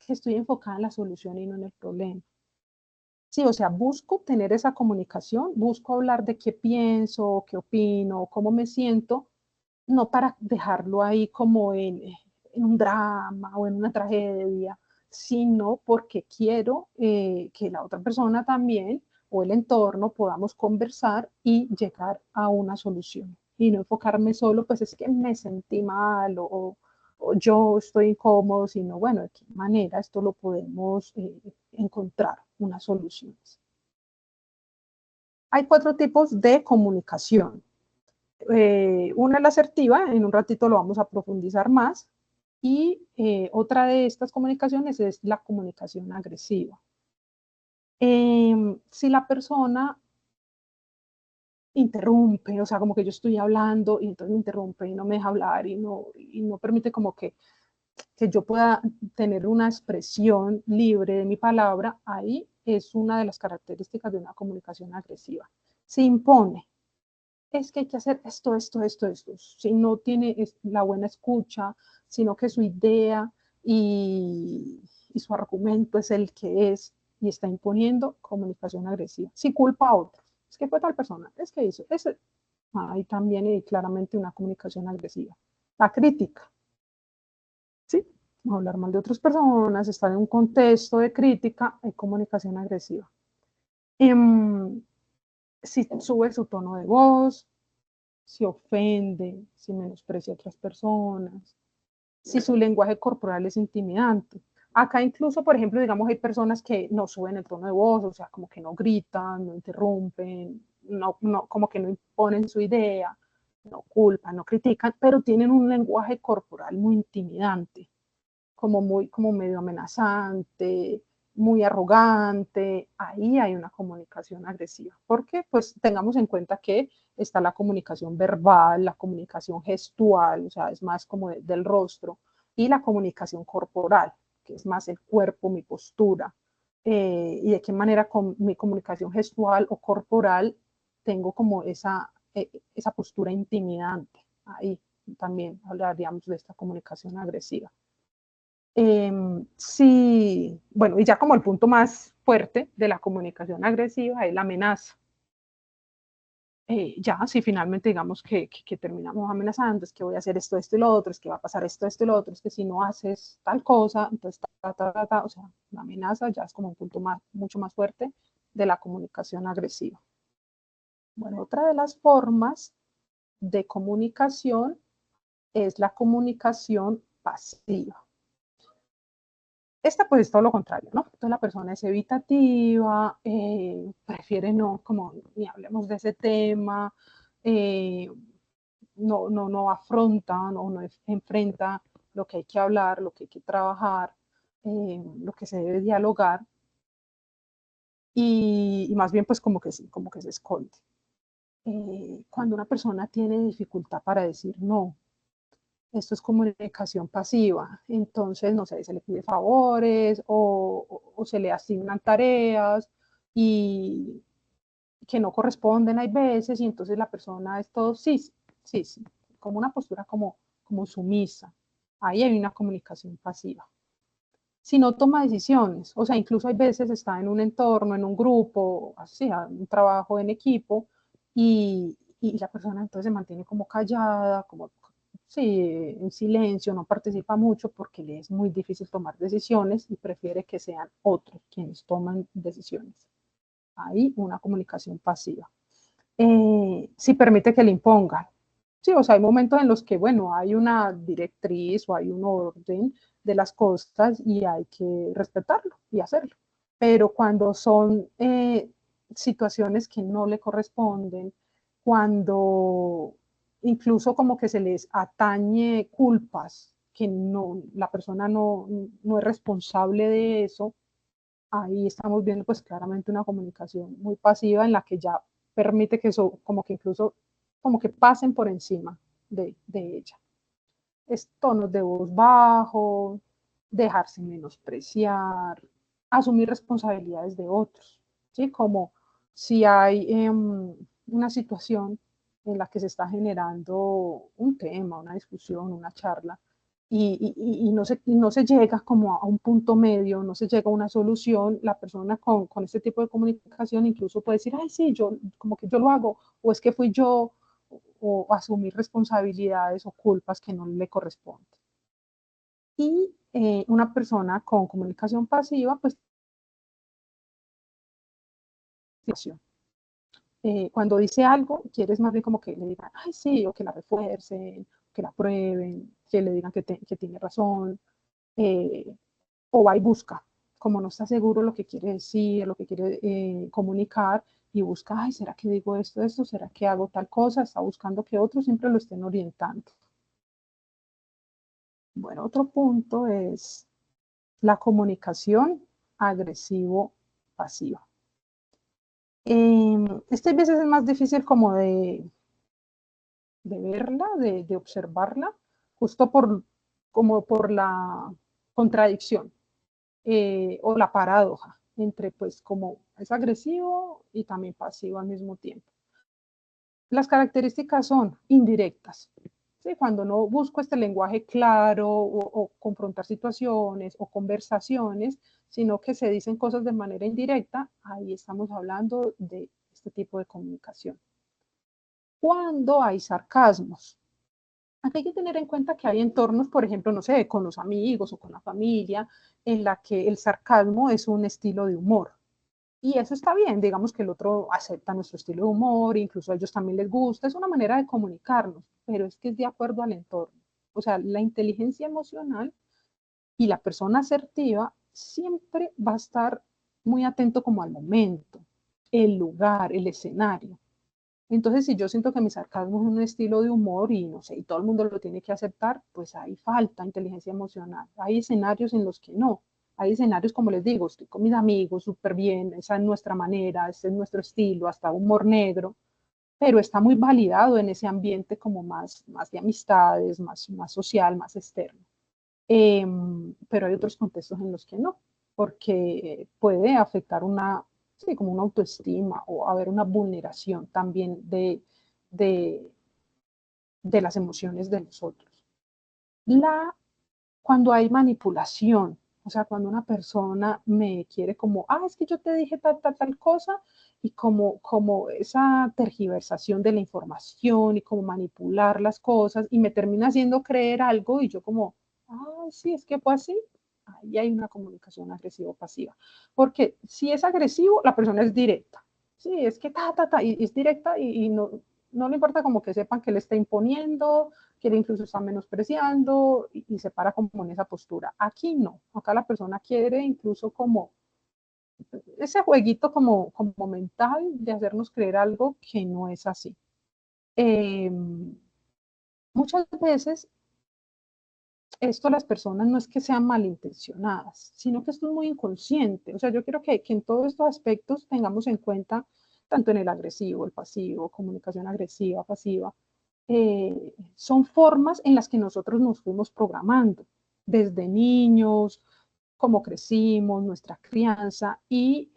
estoy enfocada en la solución y no en el problema. Sí, o sea, busco tener esa comunicación, busco hablar de qué pienso, qué opino, cómo me siento, no para dejarlo ahí como en un drama o en una tragedia, sino porque quiero que la otra persona también o el entorno podamos conversar y llegar a una solución. Y no enfocarme solo, pues es que me sentí mal o yo estoy incómodo, sino bueno, de qué manera esto lo podemos encontrar unas soluciones. Hay 4 tipos de comunicación. Una es la asertiva, en un ratito lo vamos a profundizar más, y otra de estas comunicaciones es la comunicación agresiva. Si la persona interrumpe, o sea, como que yo estoy hablando y entonces me interrumpe y no me deja hablar y no permite como que yo pueda tener una expresión libre de mi palabra, ahí es una de las características de una comunicación agresiva. Se impone, es que hay que hacer esto. Si no tiene la buena escucha, sino que su idea y su argumento es el que es y está imponiendo comunicación agresiva. Si culpa a otros, es que fue tal persona, es que hizo, ahí también hay claramente una comunicación agresiva. La crítica, ¿sí? Hablar mal de otras personas, estar en un contexto de crítica, hay comunicación agresiva. Si sube su tono de voz, si ofende, si menosprecia a otras personas, si su lenguaje corporal es intimidante. Acá incluso, por ejemplo, digamos, hay personas que no suben el tono de voz, o sea, como que no gritan, no interrumpen, como que no imponen su idea, no culpan, no critican, pero tienen un lenguaje corporal muy intimidante, como medio amenazante, muy arrogante. Ahí hay una comunicación agresiva. Porque pues tengamos en cuenta que está la comunicación verbal, la comunicación gestual, o sea, es más como del rostro, y la comunicación corporal, que es más el cuerpo, mi postura, y de qué manera con mi comunicación gestual o corporal tengo como esa postura intimidante. Ahí también hablaríamos de esta comunicación agresiva. Sí, bueno, y ya como el punto más fuerte de la comunicación agresiva es la amenaza. Ya, si finalmente digamos que terminamos amenazando, es que voy a hacer esto, esto y lo otro, es que va a pasar esto, esto y lo otro, es que si no haces tal cosa, entonces, o sea, la amenaza ya es como un punto mucho más fuerte de la comunicación agresiva. Bueno, otra de las formas de comunicación es la comunicación pasiva. Esta pues es todo lo contrario, ¿no? Entonces la persona es evitativa, prefiere no, como ni hablemos de ese tema, no afronta, no enfrenta lo que hay que hablar, lo que hay que trabajar, lo que se debe dialogar, y más bien pues como que se esconde. Cuando una persona tiene dificultad para decir no, esto es comunicación pasiva, entonces, no sé, se le pide favores o se le asignan tareas y que no corresponden hay veces, y entonces la persona es todo sí, sí, sí, como una postura como sumisa. Ahí hay una comunicación pasiva. Si no toma decisiones, o sea, incluso hay veces está en un entorno, en un grupo, así, un trabajo en equipo, y la persona entonces se mantiene como callada, como sí, en silencio, no participa mucho porque le es muy difícil tomar decisiones y prefiere que sean otros quienes toman decisiones. Hay una comunicación pasiva. Si permite que le impongan. Sí, o sea, hay momentos en los que, bueno, hay una directriz o hay un orden de las cosas y hay que respetarlo y hacerlo. Pero cuando son situaciones que no le corresponden, cuando incluso como que se les atañe culpas, que no, la persona no es responsable de eso, ahí estamos viendo pues claramente una comunicación muy pasiva en la que ya permite que eso como que incluso como que pasen por encima de ella. Es tonos de voz bajos, dejarse menospreciar, asumir responsabilidades de otros, ¿sí? Como si hay una situación en la que se está generando un tema, una discusión, una charla, y no se llega como a un punto medio, no se llega a una solución, la persona con este tipo de comunicación incluso puede decir, ay, sí, yo como que yo lo hago, o es que fui yo, o asumir responsabilidades o culpas que no le corresponden. Y una persona con comunicación pasiva, pues, cuando dice algo, quieres más bien como que le digan, ay, sí, o que la refuercen, que la prueben, que le digan que tiene razón, o va y busca, como no está seguro lo que quiere decir, lo que quiere comunicar, y busca, ay, ¿será que digo esto? ¿Será que hago tal cosa? Está buscando que otros siempre lo estén orientando. Bueno, otro punto es la comunicación agresivo-pasiva. Esta a veces es más difícil como de verla, de observarla, justo como por la contradicción o la paradoja entre pues como es agresivo y también pasivo al mismo tiempo. Las características son indirectas. ¿Sí? Cuando no busco este lenguaje claro o confrontar situaciones o conversaciones, sino que se dicen cosas de manera indirecta, ahí estamos hablando de este tipo de comunicación. Cuando hay sarcasmos, aquí hay que tener en cuenta que hay entornos, por ejemplo, no sé, con los amigos o con la familia, en la que el sarcasmo es un estilo de humor. Y eso está bien, digamos que el otro acepta nuestro estilo de humor, incluso a ellos también les gusta, es una manera de comunicarnos, pero es que es de acuerdo al entorno. O sea, la inteligencia emocional y la persona asertiva siempre va a estar muy atento como al momento, el lugar, el escenario. Entonces, si yo siento que mi sarcasmo es un estilo de humor y no sé, y todo el mundo lo tiene que aceptar, pues ahí falta inteligencia emocional. Hay escenarios en los que no. Hay escenarios, como les digo, estoy con mis amigos súper bien, esa es nuestra manera, ese es nuestro estilo, hasta humor negro, pero está muy validado en ese ambiente como más de amistades, más social, más externo. Pero hay otros contextos en los que no, porque puede afectar sí, como una autoestima o haber una vulneración también de las emociones de nosotros. Cuando hay manipulación, o sea, cuando una persona me quiere como, es que yo te dije tal cosa, y como esa tergiversación de la información y como manipular las cosas y me termina haciendo creer algo y yo como, sí, es que fue así. Ahí hay una comunicación agresivo-pasiva. Porque si es agresivo, la persona es directa. Sí, es que y es directa y no le importa como que sepan que le está imponiendo, que él incluso está menospreciando y se para como en esa postura. Aquí no, acá la persona quiere incluso como ese jueguito como mental de hacernos creer algo que no es así. Muchas veces esto las personas no es que sean malintencionadas, sino que esto es muy inconsciente. O sea, yo quiero que en todos estos aspectos tengamos en cuenta, tanto en el agresivo, el pasivo, comunicación agresiva, pasiva, son formas en las que nosotros nos fuimos programando desde niños, cómo crecimos, nuestra crianza y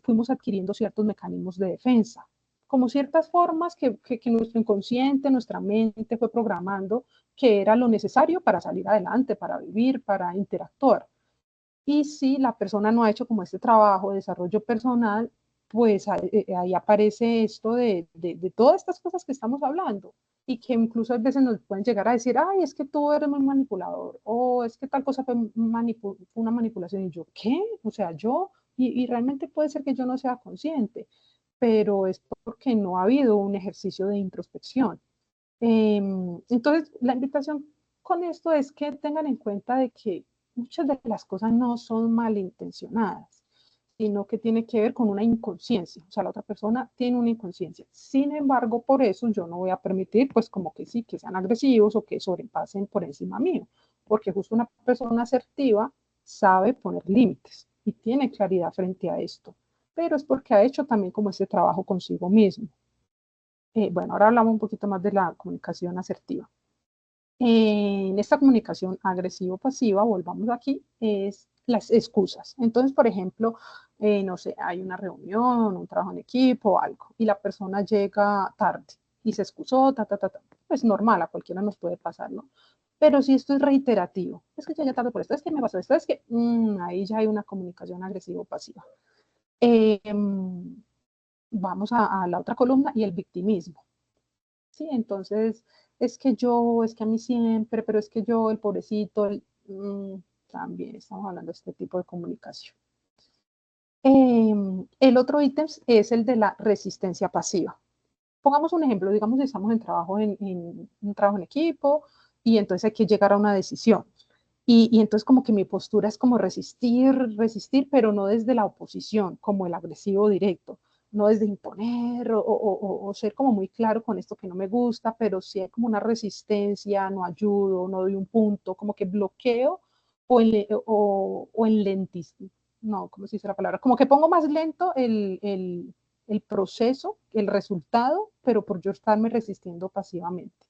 fuimos adquiriendo ciertos mecanismos de defensa, como ciertas formas que nuestro inconsciente, nuestra mente fue programando que era lo necesario para salir adelante, para vivir, para interactuar. Y si la persona no ha hecho como este trabajo de desarrollo personal, pues ahí aparece esto de todas estas cosas que estamos hablando y que incluso a veces nos pueden llegar a decir, es que tú eres muy manipulador o es que tal cosa fue una manipulación y yo, ¿qué? O sea, y realmente puede ser que yo no sea consciente, pero es porque no ha habido un ejercicio de introspección. Entonces, la invitación con esto es que tengan en cuenta de que muchas de las cosas no son malintencionadas, sino que tiene que ver con una inconsciencia. O sea, la otra persona tiene una inconsciencia. Sin embargo, por eso yo no voy a permitir, pues como que sí, que sean agresivos o que sobrepasen por encima mío, porque justo una persona asertiva sabe poner límites y tiene claridad frente a esto, pero es porque ha hecho también como ese trabajo consigo mismo. Bueno, ahora hablamos un poquito más de la comunicación asertiva. En esta comunicación agresivo-pasiva, volvamos aquí, es las excusas. Entonces, por ejemplo, no sé, hay una reunión, un trabajo en equipo o algo, y la persona llega tarde y se excusó, pues normal, a cualquiera nos puede pasar, ¿no? Pero si esto es reiterativo, es que ya tarde por esto, es que me pasó esto, es que ahí ya hay una comunicación agresivo-pasiva. Vamos a la otra columna y el victimismo. Sí, entonces es que a mí siempre, pero es que yo, el pobrecito, también estamos hablando de este tipo de comunicación. El otro ítem es el de la resistencia pasiva. Pongamos un ejemplo, digamos que estamos en un trabajo en equipo y entonces hay que llegar a una decisión. Y entonces como que mi postura es como resistir, pero no desde la oposición, como el agresivo directo, no desde imponer o ser como muy claro con esto que no me gusta, pero sí hay como una resistencia, no ayudo, no doy un punto, como que bloqueo o enlentizo, no, ¿cómo se dice la palabra? Como que pongo más lento el proceso, el resultado, pero por yo estarme resistiendo pasivamente.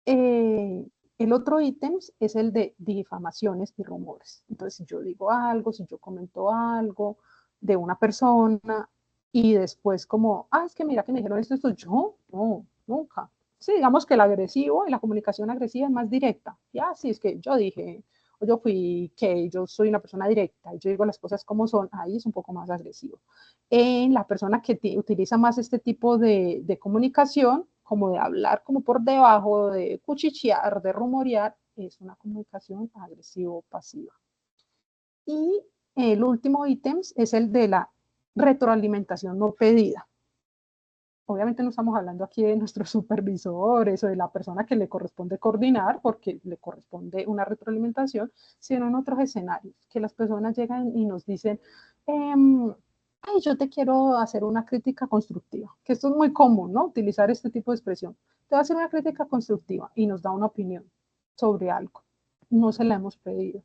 El otro ítem es el de difamaciones y rumores. Entonces, si yo digo algo, si yo comento algo de una persona y después como, es que mira que me dijeron esto, yo, no, nunca. Sí, digamos que el agresivo y la comunicación agresiva es más directa. Ya, sí, es que yo dije, o yo fui que yo soy una persona directa y yo digo las cosas como son, ahí es un poco más agresivo. En la persona que utiliza más este tipo de comunicación, como de hablar como por debajo, de cuchichear, de rumorear, es una comunicación agresivo-pasiva. Y el último ítem es el de la retroalimentación no pedida. Obviamente no estamos hablando aquí de nuestros supervisores o de la persona que le corresponde coordinar, porque le corresponde una retroalimentación, sino en otros escenarios, que las personas llegan y nos dicen, yo te quiero hacer una crítica constructiva, que esto es muy común, ¿no? Utilizar este tipo de expresión. Te voy a hacer una crítica constructiva y nos da una opinión sobre algo. No se la hemos pedido.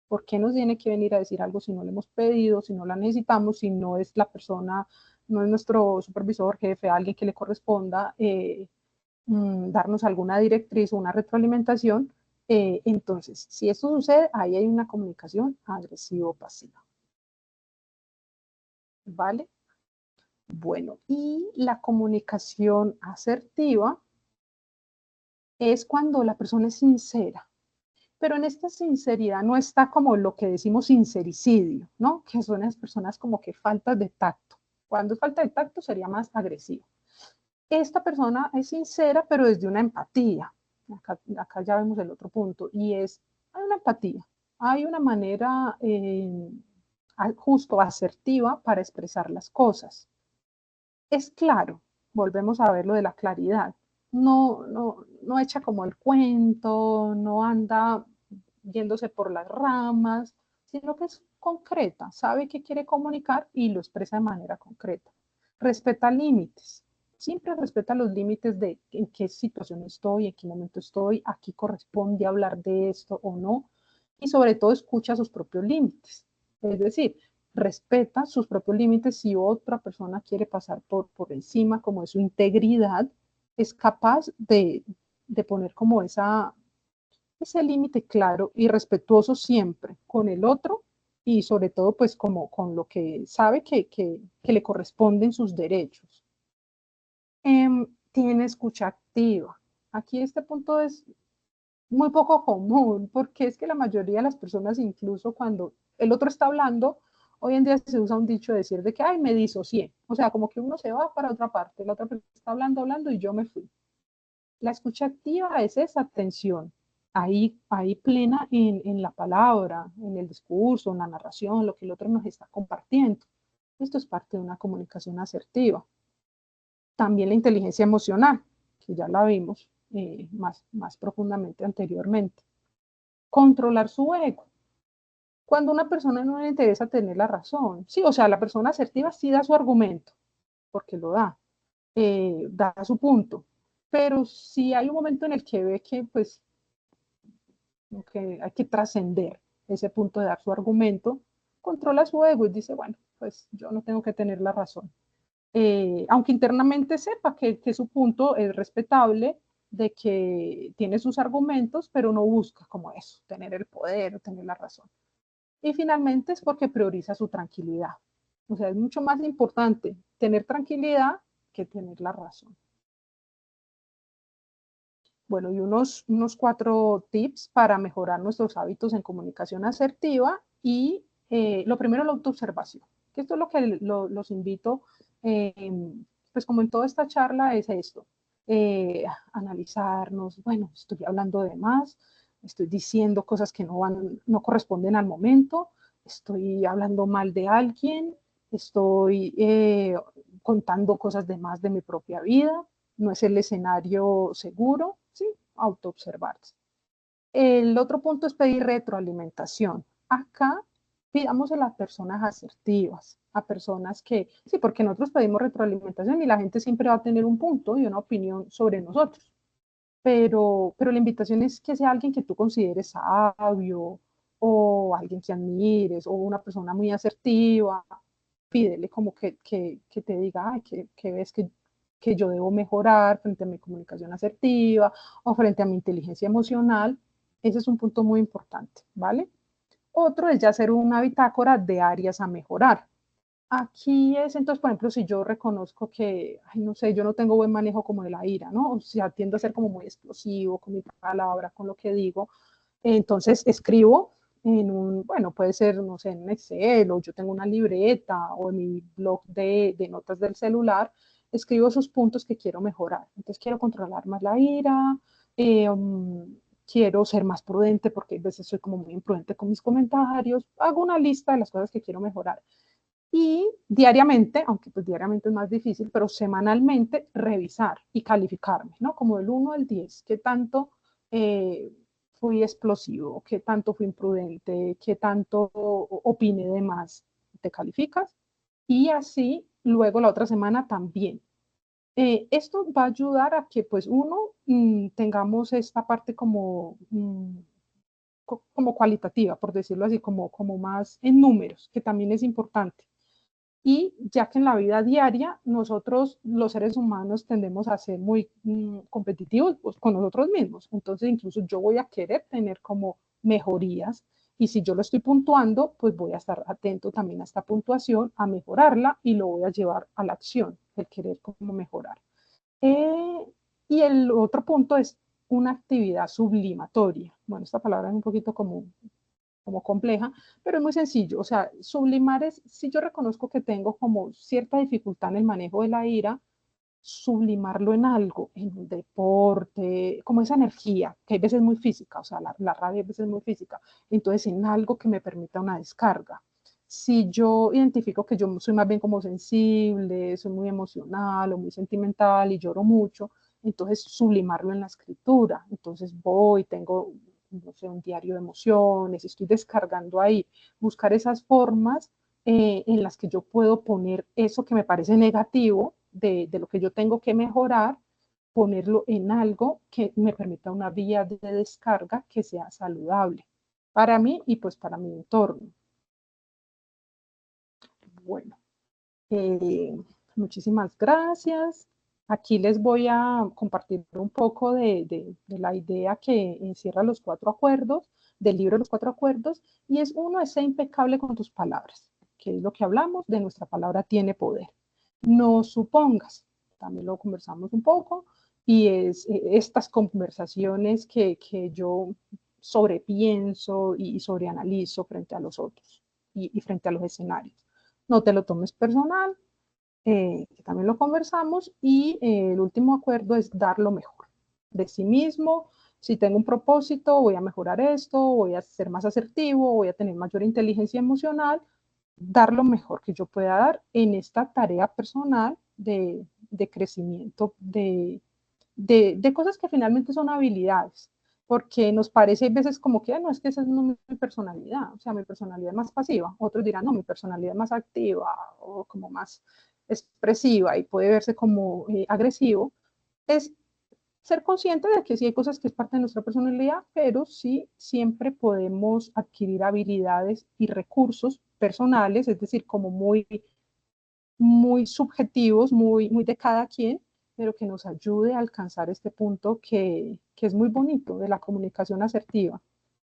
¿Por qué nos tiene que venir a decir algo si no le hemos pedido, si no la necesitamos, si no es la persona, no es nuestro supervisor, jefe, alguien que le corresponda darnos alguna directriz o una retroalimentación? Entonces, si eso sucede, ahí hay una comunicación agresivo-pasiva. ¿vale? Bueno, y la comunicación asertiva es cuando la persona es sincera, pero en esta sinceridad no está como lo que decimos sincericidio, ¿no? Que son las personas como que faltas de tacto. Cuando es falta de tacto sería más agresivo. Esta persona es sincera, pero desde una empatía. Acá ya vemos el otro punto, y es, hay una empatía, hay una manera justo asertiva para expresar las cosas. Es claro, volvemos a ver lo de la claridad. No echa como el cuento, no anda yéndose por las ramas, sino que es concreta, sabe qué quiere comunicar y lo expresa de manera concreta. Respeta límites, siempre respeta los límites de en qué situación estoy, en qué momento estoy, aquí corresponde hablar de esto o no, y sobre todo escucha sus propios límites. Es decir, respeta sus propios límites. Si otra persona quiere pasar por encima como de su integridad, es capaz de poner como ese límite claro y respetuoso siempre con el otro y sobre todo pues como con lo que sabe que le corresponden sus derechos. Tiene escucha activa. Aquí este punto es muy poco común porque es que la mayoría de las personas, incluso cuando el otro está hablando, hoy en día se usa un dicho de decir de que, ay, me disocié. O sea, como que uno se va para otra parte, la otra persona está hablando y yo me fui. La escucha activa es esa atención, ahí plena en la palabra, en el discurso, en la narración, lo que el otro nos está compartiendo. Esto es parte de una comunicación asertiva. También la inteligencia emocional, que ya la vimos más profundamente anteriormente. Controlar su ego. Cuando a una persona no le interesa tener la razón, sí, o sea, la persona asertiva sí da su argumento, porque lo da su punto, pero si hay un momento en el que ve que pues que hay que trascender ese punto de dar su argumento, controla su ego y dice, bueno, pues yo no tengo que tener la razón. Aunque internamente sepa que su punto es respetable, de que tiene sus argumentos, pero no busca como eso, tener el poder o tener la razón. Y finalmente es porque prioriza su tranquilidad. O sea, es mucho más importante tener tranquilidad que tener la razón. Bueno, y unos 4 tips para mejorar nuestros hábitos en comunicación asertiva. Y lo primero, la autoobservación, que esto es lo que los invito, pues como en toda esta charla, es esto, analizarnos, bueno, estoy hablando de más, estoy diciendo cosas que no corresponden al momento, estoy hablando mal de alguien, estoy contando cosas de más de mi propia vida, no es el escenario seguro, ¿sí? Autoobservarse. El otro punto es pedir retroalimentación. Acá pidamos a las personas asertivas, a personas que, sí, porque nosotros pedimos retroalimentación y la gente siempre va a tener un punto y una opinión sobre nosotros. Pero la invitación es que sea alguien que tú consideres sabio o alguien que admires o una persona muy asertiva. Pídele como que te diga, que ves que yo debo mejorar frente a mi comunicación asertiva o frente a mi inteligencia emocional. Ese es un punto muy importante, ¿vale? Otro es ya hacer una bitácora de áreas a mejorar. Aquí es, entonces, por ejemplo, si yo reconozco que, ay, no sé, yo no tengo buen manejo como de la ira, ¿no? O sea, tiendo a ser como muy explosivo con mi palabra, con lo que digo. Entonces, escribo bueno, puede ser, no sé, en Excel, o yo tengo una libreta, o en mi blog de notas del celular, escribo esos puntos que quiero mejorar. Entonces, quiero controlar más la ira, quiero ser más prudente, porque a veces soy como muy imprudente con mis comentarios. Hago una lista de las cosas que quiero mejorar. Y diariamente, aunque pues diariamente es más difícil, pero semanalmente revisar y calificarme, ¿no? Como del 1 al 10, qué tanto fui explosivo, qué tanto fui imprudente, qué tanto opiné de más, te calificas. Y así luego la otra semana también. Esto va a ayudar a que pues uno tengamos esta parte como cualitativa, por decirlo así, como más en números, que también es importante. Y ya que en la vida diaria nosotros los seres humanos tendemos a ser muy competitivos pues, con nosotros mismos. Entonces incluso yo voy a querer tener como mejorías Y si yo lo estoy puntuando, pues voy a estar atento también a esta puntuación, a mejorarla y lo voy a llevar a la acción, el querer como mejorar. Y el otro punto es una actividad sublimatoria. Bueno, esta palabra es un poquito como compleja, pero es muy sencillo. O sea, sublimar es, si yo reconozco que tengo como cierta dificultad en el manejo de la ira, sublimarlo en algo, en un deporte, como esa energía, que hay veces muy física, o sea, la rabia a veces es muy física, entonces en algo que me permita una descarga. Si yo identifico que yo soy más bien como sensible, soy muy emocional o muy sentimental y lloro mucho, entonces sublimarlo en la escritura. Entonces voy, tengo, no sé, un diario de emociones, estoy descargando ahí, buscar esas formas en las que yo puedo poner eso que me parece negativo de lo que yo tengo que mejorar, ponerlo en algo que me permita una vía de descarga que sea saludable para mí y pues para mi entorno. Bueno, muchísimas gracias. Aquí les voy a compartir un poco de la idea que encierra los 4 acuerdos, del libro de los 4 acuerdos, y es uno, es ser impecable con tus palabras, que es lo que hablamos de nuestra palabra tiene poder. No supongas, también lo conversamos un poco, y es estas conversaciones que yo sobrepienso y sobreanalizo frente a los otros y frente a los escenarios. No te lo tomes personal, que también lo conversamos, y el último acuerdo es dar lo mejor de sí mismo. Si tengo un propósito, voy a mejorar esto, voy a ser más asertivo, voy a tener mayor inteligencia emocional, dar lo mejor que yo pueda dar en esta tarea personal de crecimiento, de cosas que finalmente son habilidades, porque nos parece a veces como que no, es que esa no es mi personalidad, o sea, mi personalidad es más pasiva, otros dirán, no, mi personalidad es más activa o como más expresiva y puede verse como agresivo, es ser consciente de que sí hay cosas que es parte de nuestra personalidad, pero sí siempre podemos adquirir habilidades y recursos personales, es decir, como muy subjetivos, muy de cada quien, pero que nos ayude a alcanzar este punto que es muy bonito de la comunicación asertiva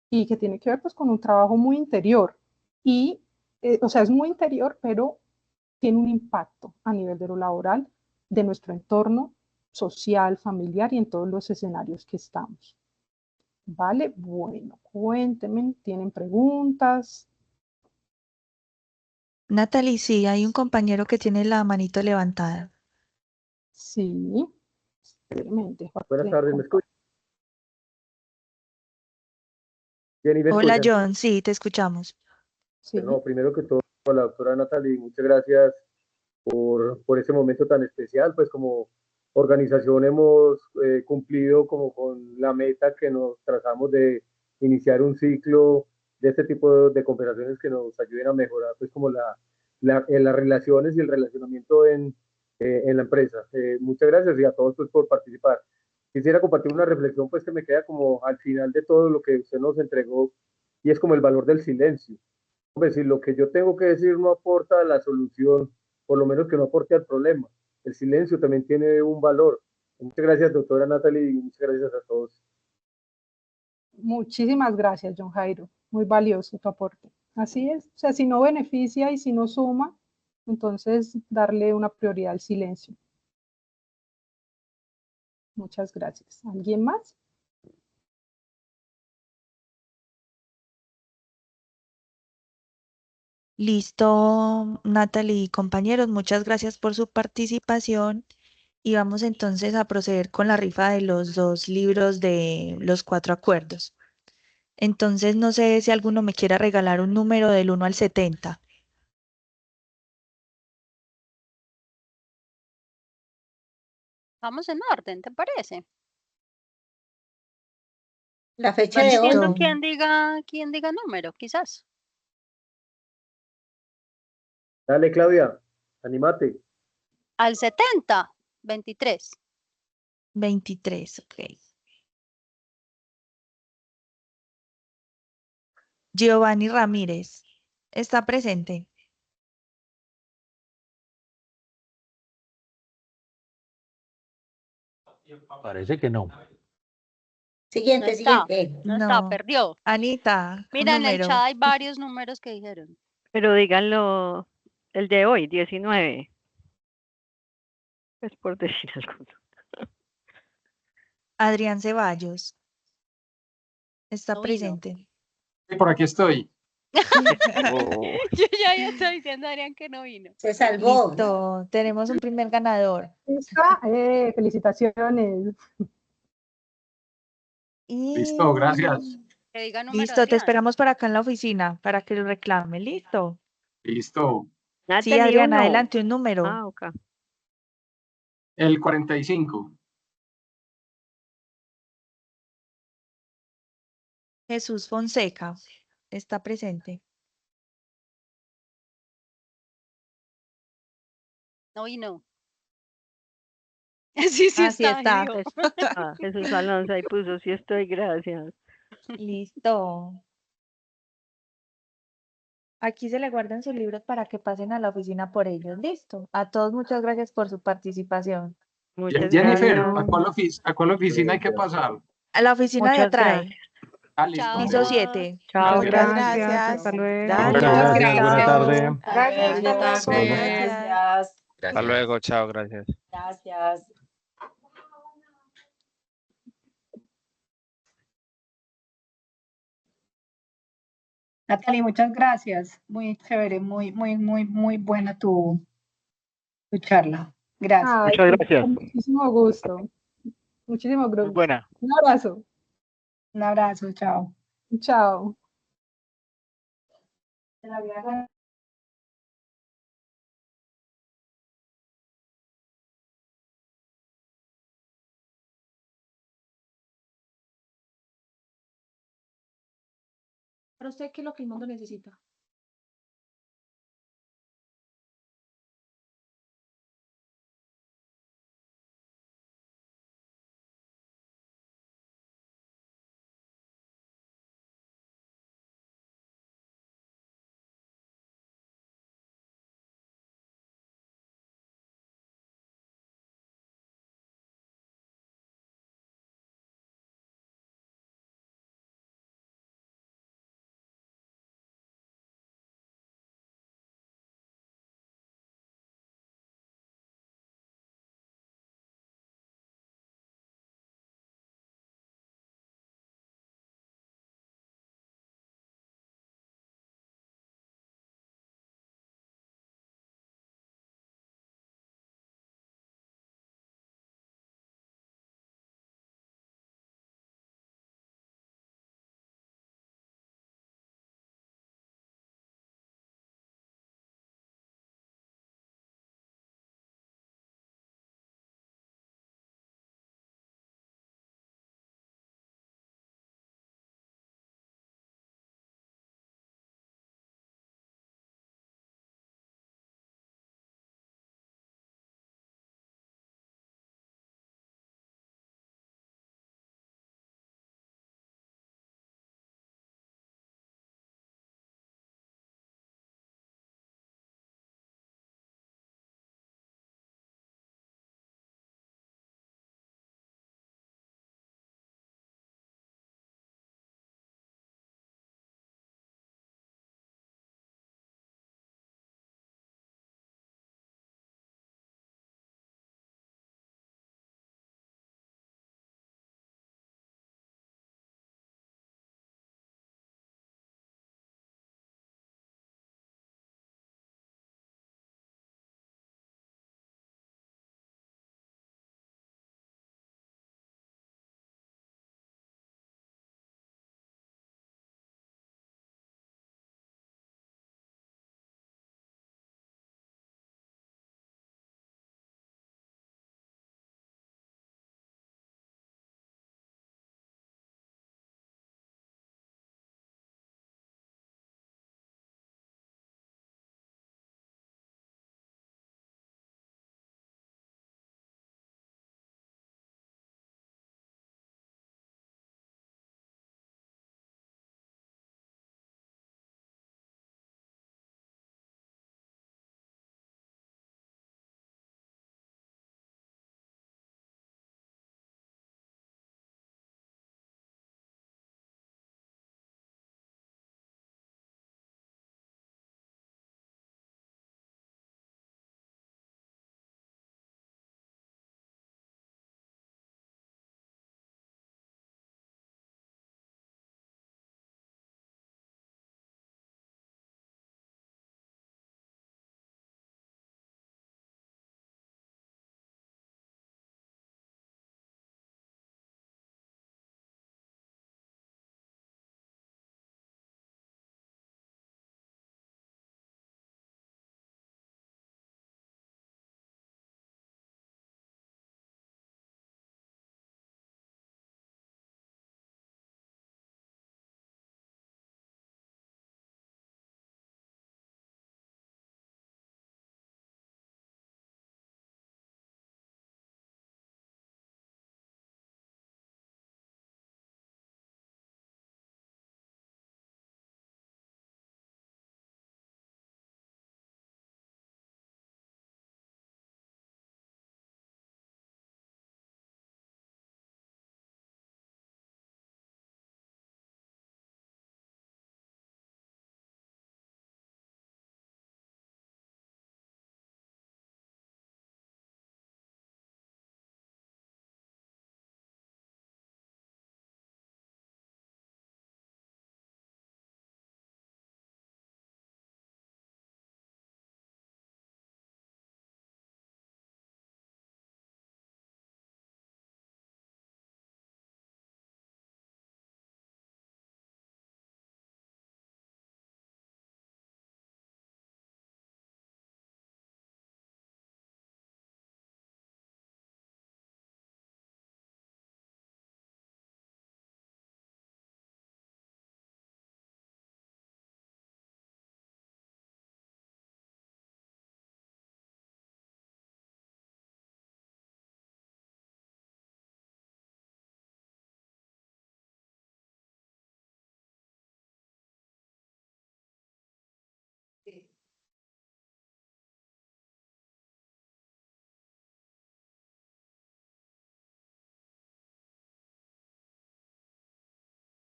y que tiene que ver pues con un trabajo muy interior y, o sea, es muy interior, pero tiene un impacto a nivel de lo laboral, de nuestro entorno social, familiar y en todos los escenarios que estamos. ¿Vale? Bueno, cuéntenme, ¿tienen preguntas? Natalie, sí, hay un compañero que tiene la manito levantada. Sí, excelente. Buenas tardes, ¿me escuchan? Jenny, ¿me Hola, escuchan? John, sí, te escuchamos. Sí. No, primero que todo, a la doctora Natalie, muchas gracias por este momento tan especial, pues como organización hemos cumplido como con la meta que nos trazamos de iniciar un ciclo de este tipo de conversaciones que nos ayuden a mejorar pues como las relaciones y el relacionamiento en la empresa. Muchas gracias y a todos pues por participar. Quisiera compartir una reflexión pues que me queda como al final de todo lo que usted nos entregó y es como el valor del silencio. Hombre, si lo que yo tengo que decir no aporta a la solución, por lo menos que no aporte al problema. El silencio también tiene un valor. Muchas gracias, doctora Natalie, y muchas gracias a todos. Muchísimas gracias, John Jairo. Muy valioso tu aporte. Así es. O sea, si no beneficia y si no suma, entonces darle una prioridad al silencio. Muchas gracias. ¿Alguien más? Listo, Natalie y compañeros, muchas gracias por su participación y vamos entonces a proceder con la rifa de los 2 libros de los 4 acuerdos. Entonces, no sé si alguno me quiera regalar un número del 1 al 70. Vamos en orden, ¿te parece? La fecha Van de hoy. diciendo Listo. quién diga número, quizás. Dale, Claudia, animate. Al 70, 23. 23, ok. Giovanni Ramírez, ¿está presente? Parece que no. Siguiente, está. siguiente. No está, No. perdió. Anita, un Mira, en el número. chat hay varios números que dijeron. Pero díganlo, el de hoy, 19. Pues por decir algo. Adrián Ceballos. Está No vino. presente. Sí, por aquí estoy. Oh, Yo ya estoy diciendo a Adrián que no vino. Se salvó. Listo, tenemos un primer ganador. ¿Lista? Felicitaciones. Listo, gracias. Que diga número, Listo, te Adrián. esperamos por acá en la oficina para que lo reclame. Listo. Listo. Sí, Natalie, Adrián, uno. adelante, un número. Ah, ok. El 45. Jesús Fonseca. Está presente. No vino. Sí, sí Ah, sí está. está. dijo. Jesús Alonso ahí puso, sí estoy, gracias. Listo. Aquí se le guardan sus libros para que pasen a la oficina por ellos. Listo. A todos muchas gracias por su participación. Muchas Jennifer, gracias. ¿a cuál oficina hay que pasar? A la oficina de Muchas atrás. gracias. Ah, listo. Chao. Piso 7. Chao, Muchas gracias. gracias. Hasta luego. Dale. Muchas Muchas gracias, buena gracias. tarde. Gracias. Hasta luego. Nos vemos. Gracias. Hasta luego, chao, gracias. Gracias. Natalie, muchas gracias. Muy chévere, muy buena tu charla. Gracias. Ay, Muchas gracias. con muchísimo gusto. Muchísimo Muy gusto. buena. Un abrazo. Un abrazo, chao. Chao. Para usted, ¿qué es lo que el mundo necesita?